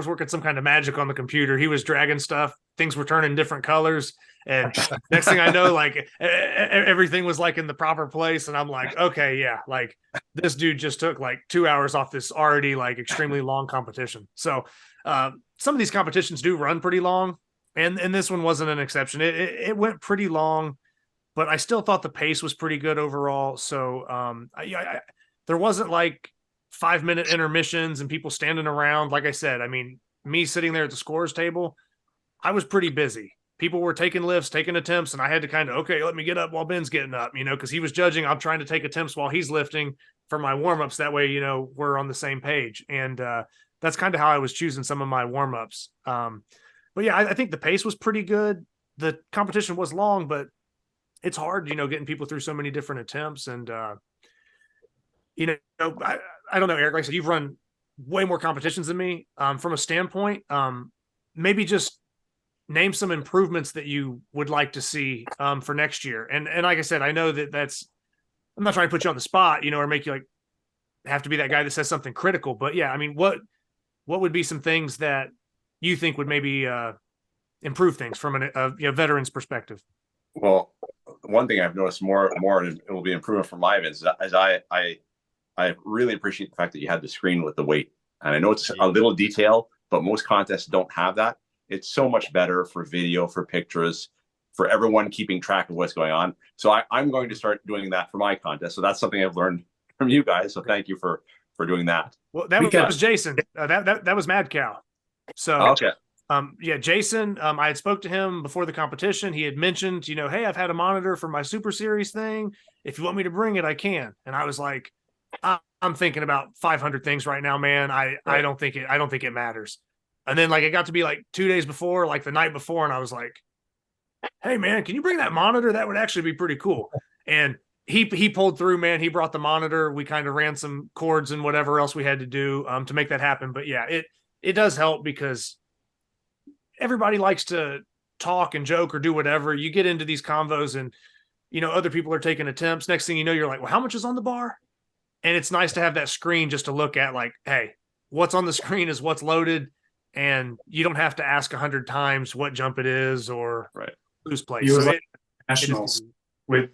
working some kind of magic on the computer. He was dragging stuff. Things were turning different colors. And next thing I know, like everything was like in the proper place. And I'm like, okay, yeah, like this dude just took like 2 hours off this already like extremely long competition. So some of these competitions do run pretty long. And this one wasn't an exception. It went pretty long, but I still thought the pace was pretty good overall. So there wasn't like 5-minute intermissions and people standing around. Like I said, me sitting there at the scores table, I was pretty busy. People were taking lifts, taking attempts, and I had to kind of, okay, let me get up while Ben's getting up, because he was judging. I'm trying to take attempts while he's lifting for my warm-ups. That way, we're on the same page. And that's kind of how I was choosing some of my warm-ups. But yeah, I think the pace was pretty good. The competition was long, but it's hard, getting people through so many different attempts. And, I don't know, Eric, like I said, you've run way more competitions than me. From a standpoint, maybe just name some improvements that you would like to see for next year. And like I said, I know I'm not trying to put you on the spot, or make you like have to be that guy that says something critical. But yeah, what would be some things that you think would maybe improve things from a veteran's perspective? Well, one thing I've noticed more, and it will be improvement from my events, is I really appreciate the fact that you had the screen with the weight. And I know it's a little detail, but most contests don't have that. It's so much better for video, for pictures, for everyone keeping track of what's going on. So I'm going to start doing that for my contest. So that's something I've learned from you guys. So thank you for doing that. Well, that was Jason. That was Mad Cow. So okay. Jason, I had spoke to him before the competition. He had mentioned, hey, I've had a monitor for my Super Series thing. If you want me to bring it, I can. And I was like, I'm thinking about 500 things right now, man. I don't think it matters. And then like it got to be like 2 days before, like the night before, and I was like, hey man, can you bring that monitor? That would actually be pretty cool. And he pulled through, man. He brought the monitor. We kind of ran some cords and whatever else we had to do to make that happen. But yeah, it does help because everybody likes to talk and joke or do whatever. You get into these convos and, other people are taking attempts. Next thing you know, you're like, well, how much is on the bar? And it's nice to have that screen just to look at, like, hey, what's on the screen is what's loaded. And you don't have to ask 100 times what jump it is or who's place. You was So like nationals with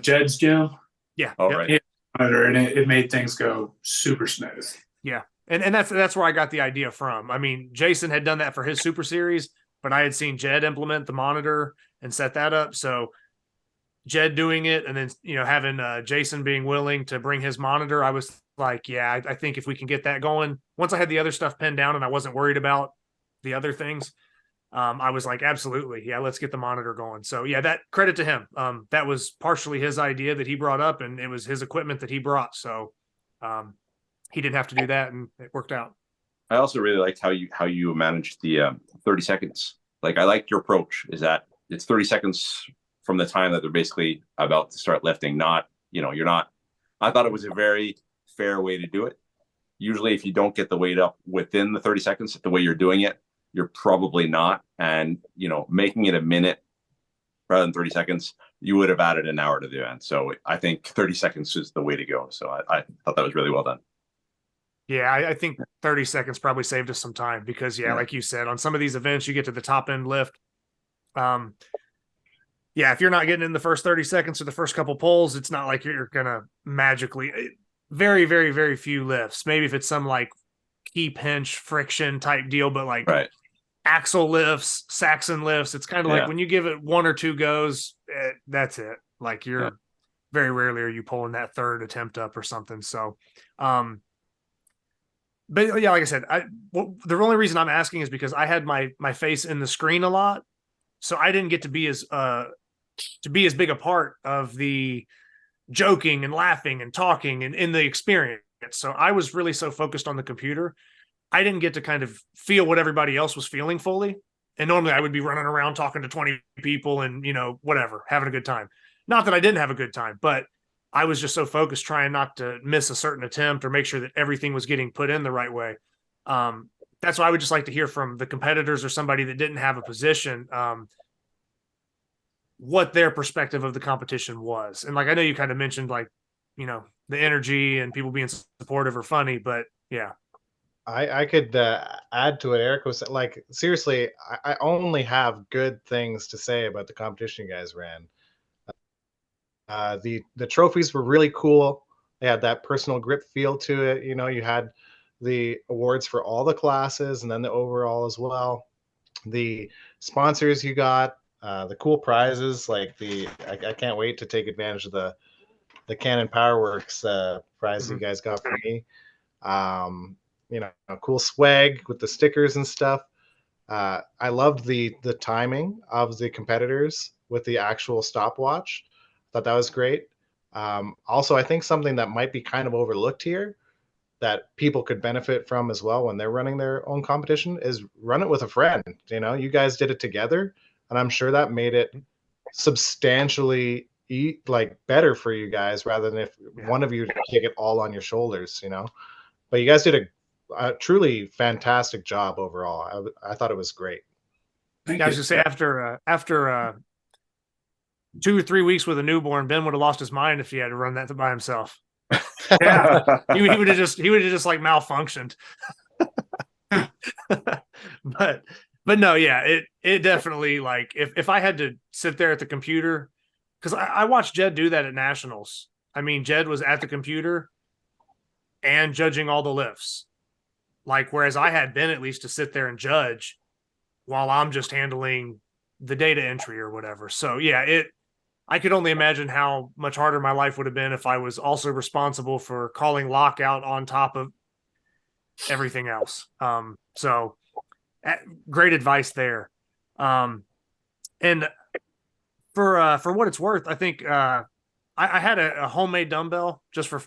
Jed's gym. Yeah. Oh, Yep. right. And it made things go super smooth. Yeah. And that's where I got the idea from. I mean, Jason had done that for his Super Series, but I had seen Jed implement the monitor and set that up. So Jed doing it and then, having Jason being willing to bring his monitor, I was like, yeah, I think if we can get that going, once I had the other stuff pinned down and I wasn't worried about the other things, I was like, absolutely. Yeah, let's get the monitor going. So yeah, that credit to him. That was partially his idea that he brought up and it was his equipment that he brought. So he didn't have to do that and it worked out. I also really liked how you managed the 30 seconds. Like, I liked your approach is that it's 30 seconds from the time that they're basically about to start lifting. Not, you're not, I thought it was a very fair way to do it. Usually if you don't get the weight up within the 30 seconds, the way you're doing it, you're probably not. And, making it a minute rather than 30 seconds, you would have added an hour to the event. So I think 30 seconds is the way to go. So I thought that was really well done. Yeah, I think 30 seconds probably saved us some time because, like you said, on some of these events, you get to the top end lift. If you're not getting in the first 30 seconds or the first couple pulls, it's not like you're going to magically very, very, very few lifts. Maybe if it's some like key pinch friction type deal, but like axle lifts, Saxon lifts, it's kind of like when you give it one or two goes, that's it. Like you're very rarely are you pulling that third attempt up or something. So, but yeah, like I said, the only reason I'm asking is because I had my face in the screen a lot, so I didn't get to be as big a part of the joking and laughing and talking and in the experience. So I was really so focused on the computer, I didn't get to kind of feel what everybody else was feeling fully. And normally I would be running around talking to 20 people and whatever, having a good time. Not that I didn't have a good time, but I was just so focused trying not to miss a certain attempt or make sure that everything was getting put in the right way. That's why I would just like to hear from the competitors or somebody that didn't have a position, what their perspective of the competition was. And like, I know you kind of mentioned like, the energy and people being supportive or funny, but yeah. I could add to what Eric was like. Seriously, I only have good things to say about the competition you guys ran. The trophies were really cool. They had that personal grip feel to it. You had the awards for all the classes and then the overall as well. The sponsors you got, the cool prizes, like I can't wait to take advantage of the Canon PowerWorks prize you guys got for me. Cool swag with the stickers and stuff. I loved the timing of the competitors with the actual stopwatch. Thought that was great. Also, I think something that might be kind of overlooked here that people could benefit from as well when they're running their own competition is run it with a friend. You guys did it together, and I'm sure that made it substantially better for you guys rather than if one of you take it all on your shoulders. But you guys did a truly fantastic job overall. I thought it was great. I was just say after 2 or 3 weeks with a newborn, Ben would have lost his mind if he had to run that by himself. Yeah, he would have just like malfunctioned. but no, yeah, it definitely, like, if I had to sit there at the computer, because I watched Jed do that at nationals. I mean, Jed was at the computer and judging all the lifts, like, whereas I had Ben at least to sit there and judge while I'm just handling the data entry or whatever. So yeah, I could only imagine how much harder my life would have been if I was also responsible for calling lockout on top of everything else. So great advice there. And for what it's worth, I think I had a homemade dumbbell just for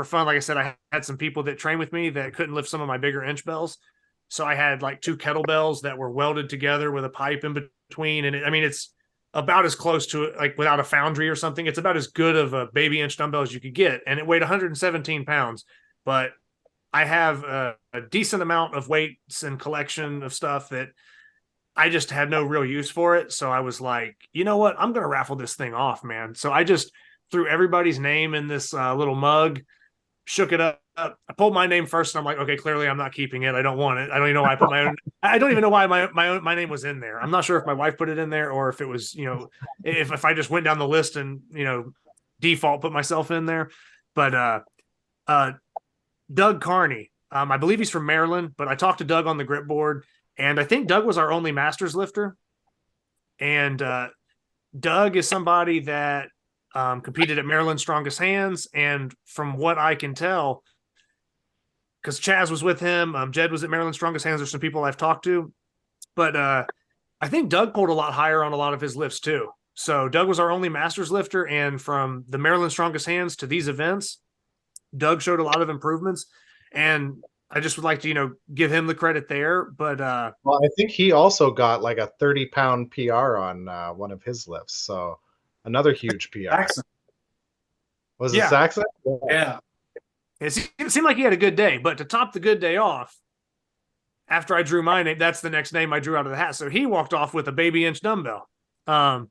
fun. Like I said, I had some people that train with me that couldn't lift some of my bigger inch bells. So I had like 2 kettlebells that were welded together with a pipe in between. And it's about as close to it, like without a foundry or something. It's about as good of a baby inch dumbbell as you could get. And it weighed 117 pounds, but I have a decent amount of weights and collection of stuff that I just had no real use for it. So I was like, you know what? I'm going to raffle this thing off, man. So I just threw everybody's name in this little mug, shook it up. I pulled my name first, and I'm like, okay, clearly I'm not keeping it. I don't want it. I don't even know why I put my own. I don't even know why my name was in there. I'm not sure if my wife put it in there or if it was, if I just went down the list and default put myself in there. But Doug Carney, I believe he's from Maryland, but I talked to Doug on the grip board, and I think Doug was our only masters lifter. And Doug is somebody that competed at Maryland's Strongest Hands, and from what I can tell, because Chaz was with him, Jed was at Maryland's Strongest Hands. There's some people I've talked to, but I think Doug pulled a lot higher on a lot of his lifts too. So Doug was our only masters lifter, and from the Maryland Strongest Hands to these events, Doug showed a lot of improvements, and I just would like to, give him the credit there. But well, I think he also got like a 30-pound PR on one of his lifts. So another huge PR. Saxon. Was it Saxon? Yeah. It seemed like he had a good day, but to top the good day off, after I drew my name, that's the next name I drew out of the hat. So he walked off with a baby inch dumbbell, or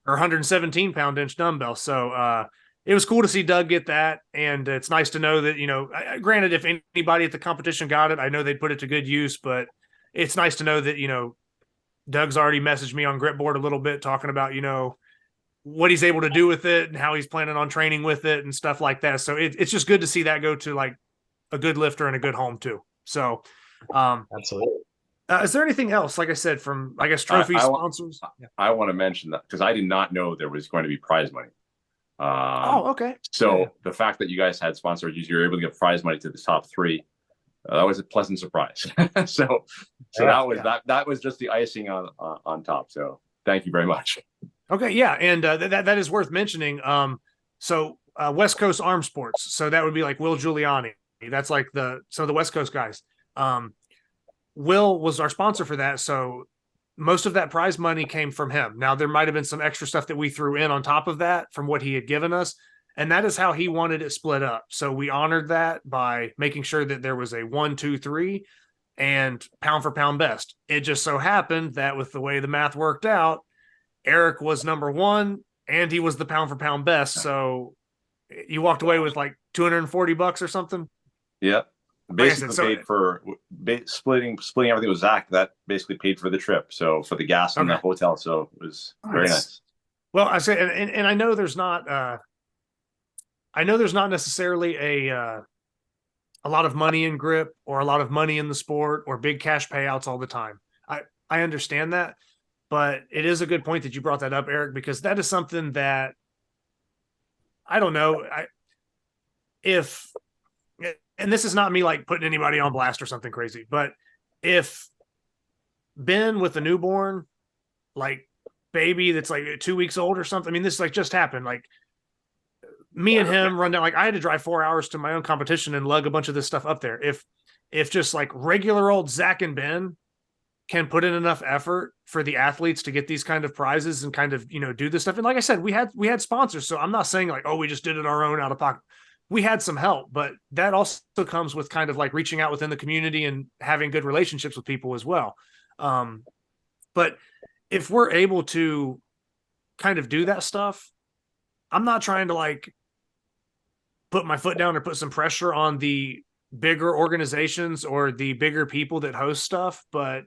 117 pound inch dumbbell. So it was cool to see Doug get that. And it's nice to know that, granted, if anybody at the competition got it, I know they'd put it to good use, but it's nice to know that, Doug's already messaged me on Gripboard a little bit talking about, what he's able to do with it and how he's planning on training with it and stuff like that. So it's just good to see that go to like a good lifter and a good home too. So absolutely. Is there anything else, like I said, from, I guess, trophy sponsors? I want to mention that because I did not know there was going to be prize money. Okay. So the fact that you guys had sponsors, you were able to give prize money to the top three. That was a pleasant surprise. so that was just the icing on top. So thank you very much. Okay, yeah, and that is worth mentioning. So West Coast Arm Sports, so that would be like Will Giuliani. That's like some of the West Coast guys. Will was our sponsor for that, so most of that prize money came from him. Now there might have been some extra stuff that we threw in on top of that from what he had given us, and that is how he wanted it split up. So we honored that by making sure that there was a 1, 2, 3, and pound for pound best. It just so happened that with the way the math worked out, Eric was number 1 and he was the pound for pound best. So you walked away with like $240 or something. Yeah. Basically paid for splitting everything with Zach. That basically paid for the trip. So for the gas in the hotel. So it was very nice. Well, I say, and I know there's not necessarily a lot of money in grip or a lot of money in the sport or big cash payouts all the time. I understand that. But it is a good point that you brought that up, Eric, because that is something that I don't know. And this is not me like putting anybody on blast or something crazy, but if Ben with a newborn, like baby that's like 2 weeks old or something, I mean, this like just happened. Like me and him run down, like I had to drive 4 hours to my own competition and lug a bunch of this stuff up there. If just like regular old Zach and Ben can put in enough effort for the athletes to get these kind of prizes and kind of, do this stuff. And like I said, we had sponsors. So I'm not saying like, oh, we just did it our own out of pocket. We had some help, but that also comes with kind of like reaching out within the community and having good relationships with people as well. But if we're able to kind of do that stuff, I'm not trying to like put my foot down or put some pressure on the bigger organizations or the bigger people that host stuff. But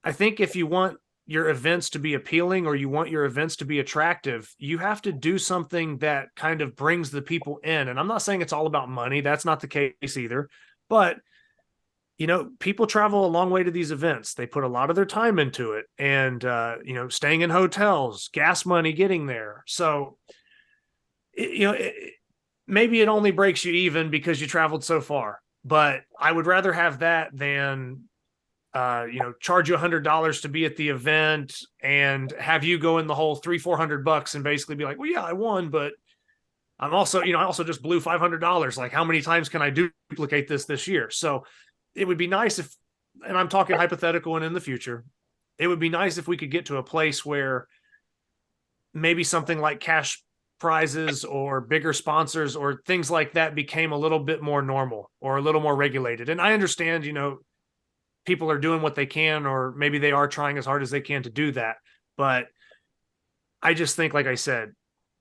I think if you want your events to be appealing or you want your events to be attractive, you have to do something that kind of brings the people in. And I'm not saying it's all about money. That's not the case either. But, people travel a long way to these events. They put a lot of their time into it and, staying in hotels, gas money getting there. So, maybe it only breaks you even because you traveled so far. But I would rather have that than charge you $100 to be at the event and have you go in the whole $300-400 and basically be like, well, yeah, I won, but I'm also, I also just blew $500. Like, how many times can I duplicate this year? So it would be nice if, and I'm talking hypothetical and in the future, it would be nice if we could get to a place where maybe something like cash prizes or bigger sponsors or things like that became a little bit more normal or a little more regulated. And I understand, people are doing what they can, or maybe they are trying as hard as they can to do that. But I just think, like I said,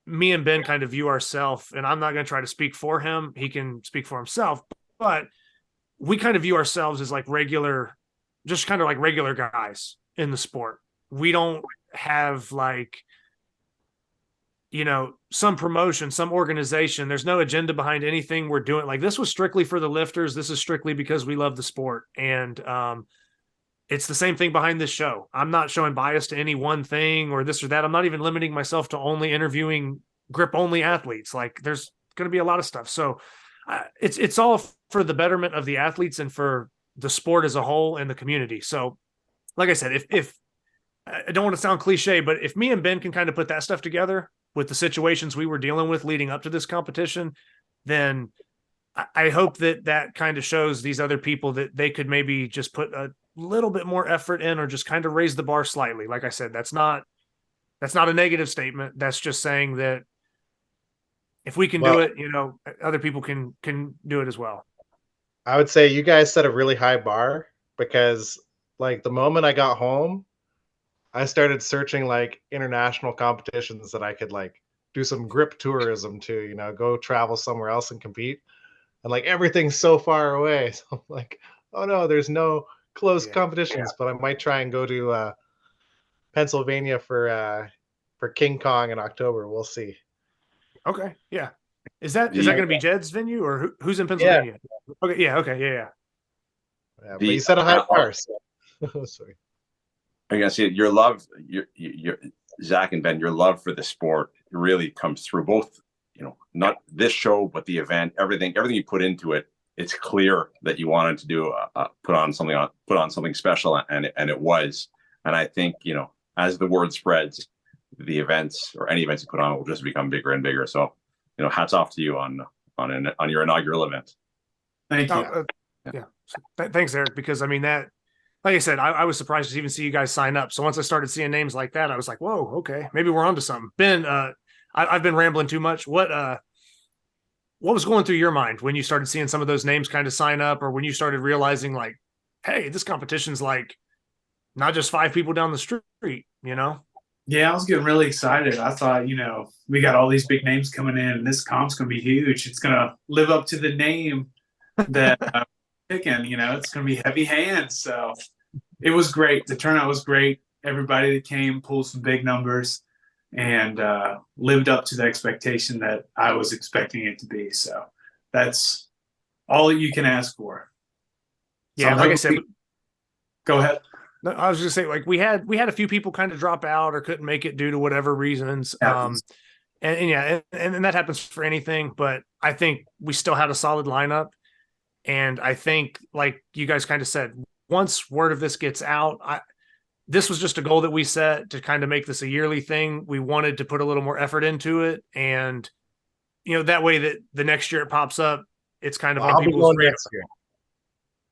me and Ben kind of view ourselves, and I'm not going to try to speak for him. He can speak for himself, but we kind of view ourselves as like regular, just kind of like regular guys in the sport. We don't have like, some promotion, some organization. There's no agenda behind anything we're doing. Like, this was strictly for the lifters. This is strictly because we love the sport. And it's the same thing behind this show. I'm not showing bias to any one thing or this or that. I'm not even limiting myself to only interviewing grip only athletes. Like, there's going to be a lot of stuff. So it's all for the betterment of the athletes and for the sport as a whole and the community. So like I said, if I don't want to sound cliche, but if me and Ben can kind of put that stuff together with the situations we were dealing with leading up to this competition, then I hope that kind of shows these other people that they could maybe just put a little bit more effort in, or just kind of raise the bar slightly. Like I said, that's not a negative statement. That's just saying that if we can do it, other people can do it as well. I would say you guys set a really high bar, because like the moment I got home, I started searching like international competitions that I could like do some grip tourism to, go travel somewhere else and compete. And like everything's so far away. So I'm like, oh no, there's no close competitions, but I might try and go to Pennsylvania for King Kong in October. We'll see. Okay. Yeah. Is that going to be Jed's venue, or who's in Pennsylvania? Yeah. Okay. Yeah. Okay. Yeah. But you set a high bar. So. Sorry. I'm gonna say your love, your Zach and Ben, your love for the sport really comes through both. Not this show, but the event, everything you put into it. It's clear that you wanted to do put on something special, and it was. And I think as the word spreads, the events or any events you put on will just become bigger and bigger. So hats off to you on your inaugural event. Thank you. Yeah. Thanks, Eric. Because I mean that. Like I said, I was surprised to even see you guys sign up. So once I started seeing names like that, I was like, whoa, okay, maybe we're onto something. Ben, I've been rambling too much. What was going through your mind when you started seeing some of those names kind of sign up, or when you started realizing like, hey, this competition's like not just 5 people down the street, Yeah, I was getting really excited. I thought, we got all these big names coming in, and this comp's going to be huge. It's going to live up to the name that picking, it's going to be heavy hands. So it was great. The turnout was great. Everybody that came pulled some big numbers and lived up to the expectation that I was expecting it to be. So that's all that you can ask for. Yeah, like I said, go ahead. No, I was just saying, like we had a few people kind of drop out or couldn't make it due to whatever reasons. And that happens for anything. But I think we still had a solid lineup. And I think, like you guys kind of said, once word of this gets out, this was just a goal that we set to kind of make this a yearly thing. We wanted to put a little more effort into it. And, that way that the next year it pops up, it's kind of on people's radar.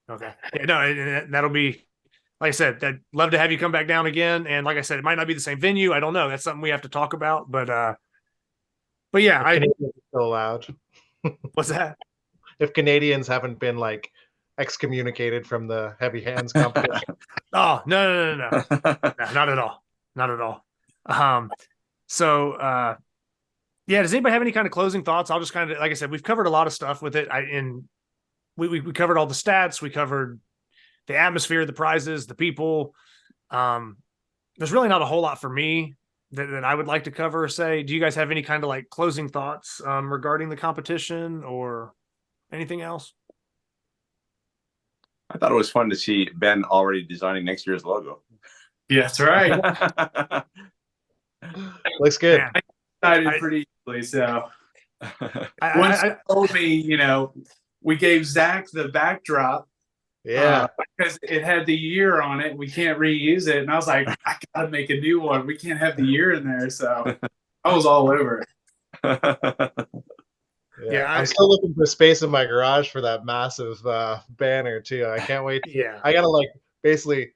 Okay. Yeah, no, that'll be, like I said, I'd love to have you come back down again. And like I said, it might not be the same venue. I don't know. That's something we have to talk about. But yeah, Canadians are still allowed. What's that? If Canadians haven't been like excommunicated from the heavy hands competition. Oh, no. No, not at all. Not at all. Yeah, does anybody have any kind of closing thoughts? I'll just kind of, like I said, we've covered a lot of stuff with it. We covered all the stats. We covered the atmosphere, the prizes, the people. There's really not a whole lot for me that I would like to cover or say. Do you guys have any kind of like closing thoughts regarding the competition or anything else? I thought it was fun to see Ben already designing next year's logo. Yeah, that's right. Looks good. I decided pretty easily. So once you told me, we gave Zach the backdrop. Yeah. Because it had the year on it. We can't reuse it. And I was like, I got to make a new one. We can't have the year in there. So I was all over it. Yeah, I'm still looking for space in my garage for that massive banner too. I can't wait. Yeah, I gotta like basically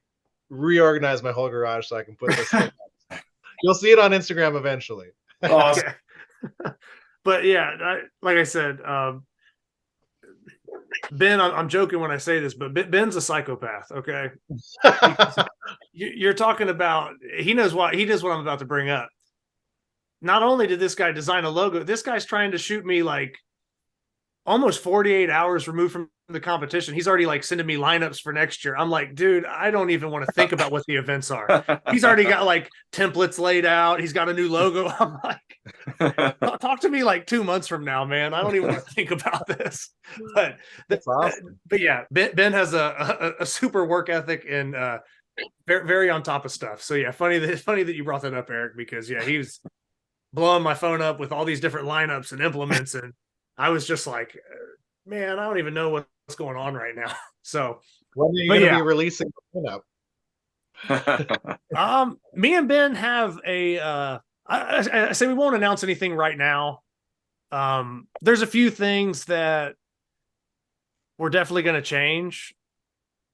reorganize my whole garage so I can put this thing You'll see it on Instagram eventually. Awesome. But yeah, like I said, Ben, I'm joking when I say this, but Ben's a psychopath. Okay, you're talking about he knows what I'm about to bring up. Not only did this guy design a logo, this guy's trying to shoot me like almost 48 hours removed from the competition. He's already like sending me lineups for next year. I'm like, dude, I don't even want to think about what the events are. He's already got like templates laid out. He's got a new logo. I'm like, talk to me like 2 months from now, man. I don't even want to think about this. But That's awesome. But yeah, Ben has a super work ethic and very, very on top of stuff. So yeah, funny that you brought that up, Eric, because yeah, he was blowing my phone up with all these different lineups and implements, and I was just like, man, I don't even know what's going on right now. So When are you going to be releasing the lineup? Me and Ben have a I say we won't announce anything right now. There's a few things that we're definitely going to change,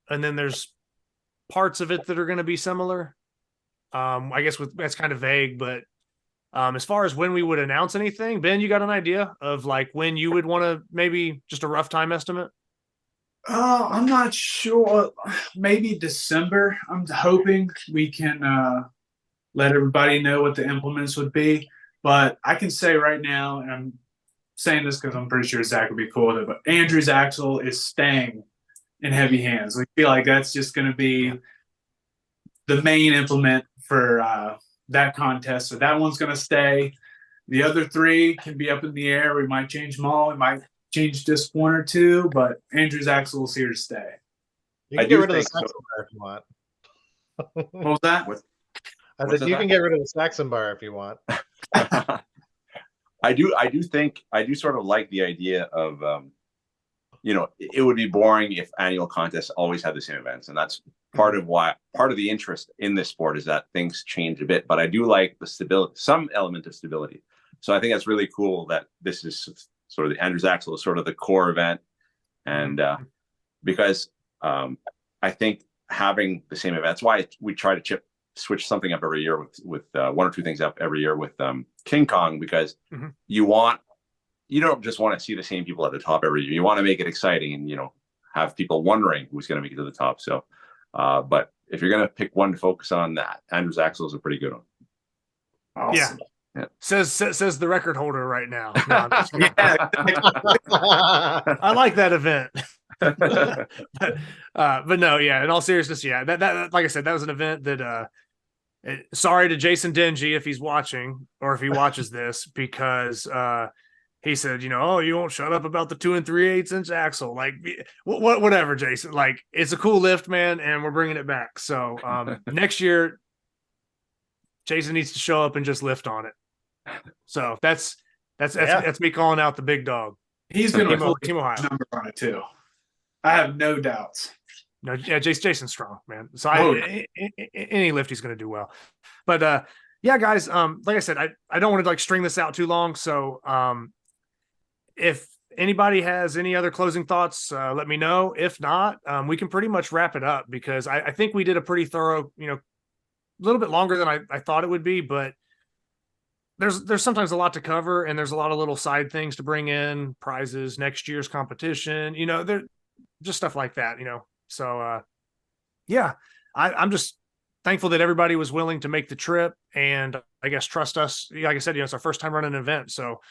and then there's parts of it that are going to be similar. I guess that's kind of vague, but as far as when we would announce anything, Ben, you got an idea of like when you would want to, maybe just a rough time estimate? I'm not sure. Maybe December. I'm hoping we can let everybody know what the implements would be. But I can say right now, and I'm saying this because I'm pretty sure Zach would be cool with it, but Andrew's axle is staying in heavy hands. We feel like that's just going to be the main implement for that contest. So that one's going to stay. The other three can be up in the air. We might change them all. We might change just one or two, but Andrew's axle is here to stay. You can get rid of the Saxon bar if you want. What was that? I said you can get rid of the Saxon bar if you want. I do sort of like the idea of, it would be boring if annual contests always had the same events. And that's part of the interest in this sport is that things change a bit, but I do like the stability, some element of stability. So I think that's really cool that this is sort of the Andrews Axle is sort of the core event. And because I think having the same events, why we try to switch something up every year with one or two things up every year with King Kong, because you don't just want to see the same people at the top every year. You want to make it exciting and, have people wondering who's going to make it to the top. So, but if you're going to pick one to focus on, that Andrews Axle is a pretty good one. Awesome. Yeah. Says the record holder right now. No, I'm just kidding. Yeah. I like that event. but no, yeah, in all seriousness, yeah, that like I said, that was an event that sorry to Jason Dingy if he's watching or if he watches this, because he said, oh, you won't shut up about the 2 3/8 inch axle. Like, whatever, Jason. Like, it's a cool lift, man, and we're bringing it back. So next year, Jason needs to show up and just lift on it. So that's me calling out the big dog. He's going to pull Team Ohio number on it too. I have no doubts. No, yeah, Jason's strong, man. So any lift he's going to do well. But yeah, guys, like I said, I don't want to like string this out too long. So if anybody has any other closing thoughts, let me know. If not, we can pretty much wrap it up, because I think we did a pretty thorough, a little bit longer than I thought it would be, but there's sometimes a lot to cover, and there's a lot of little side things to bring in, prizes, next year's competition, they're just stuff like that, So yeah, I'm just thankful that everybody was willing to make the trip and I guess trust us. Like I said, it's our first time running an event. So,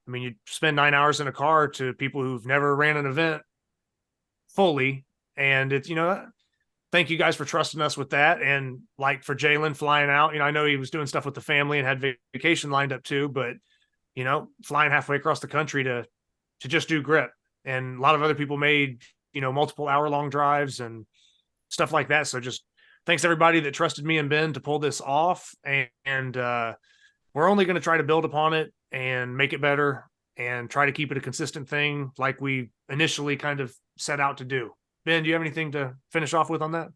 I mean, you spend 9 hours in a car to people who've never ran an event fully. And it's, thank you guys for trusting us with that. And like for Jalen flying out, I know he was doing stuff with the family and had vacation lined up too, but, flying halfway across the country to just do grip. And a lot of other people made, multiple hour-long drives and stuff like that. So just thanks everybody that trusted me and Ben to pull this off. And we're only going to try to build upon it and make it better and try to keep it a consistent thing like we initially kind of set out to do. Ben, do you have anything to finish off with on that?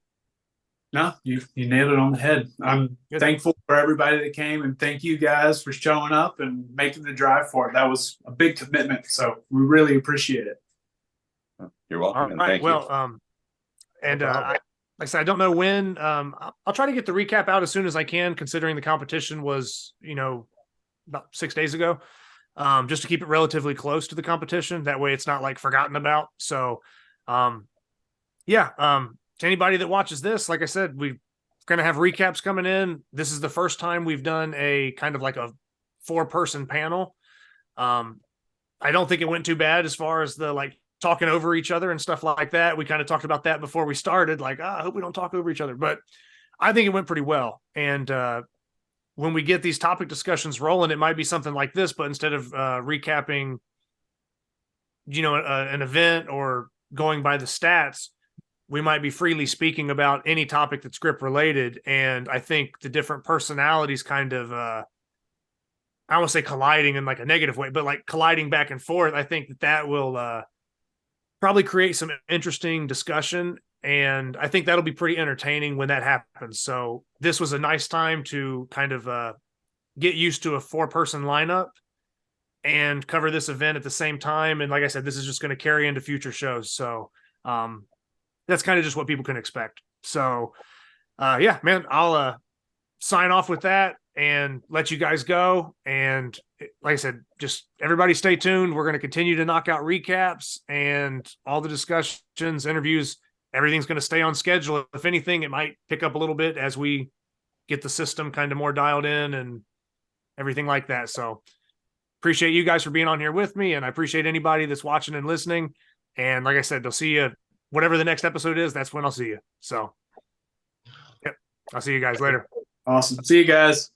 No, you nailed it on the head. I'm thankful for everybody that came, and thank you guys for showing up and making the drive for it. That was a big commitment, so we really appreciate it. You're welcome. All right. And thank you. And like I said, I don't know when. I'll try to get the recap out as soon as I can, considering the competition was, about 6 days ago, just to keep it relatively close to the competition. That way it's not like forgotten about. So, to anybody that watches this, like I said, we're going to have recaps coming in. This is the first time we've done a kind of like a 4-person panel. I don't think it went too bad as far as the like talking over each other and stuff like that. We kind of talked about that before we started, like, I hope we don't talk over each other, but I think it went pretty well. And when we get these topic discussions rolling, it might be something like this, but instead of recapping, an event or going by the stats, we might be freely speaking about any topic that's grip related. And I think the different personalities kind of, I won't say colliding in like a negative way, but like colliding back and forth. I think that will probably create some interesting discussion. And I think that'll be pretty entertaining when that happens. So this was a nice time to kind of get used to a 4-person lineup and cover this event at the same time. And like I said, this is just going to carry into future shows. So that's kind of just what people can expect. So man, I'll sign off with that and let you guys go. And like I said, just everybody stay tuned. We're going to continue to knock out recaps and all the discussions, interviews. Everything's going to stay on schedule. If anything, it might pick up a little bit as we get the system kind of more dialed in and everything like that. So appreciate you guys for being on here with me. And I appreciate anybody that's watching and listening. And like I said, they'll see you, whatever the next episode is, that's when I'll see you. So, yep. I'll see you guys later. Awesome. See you guys.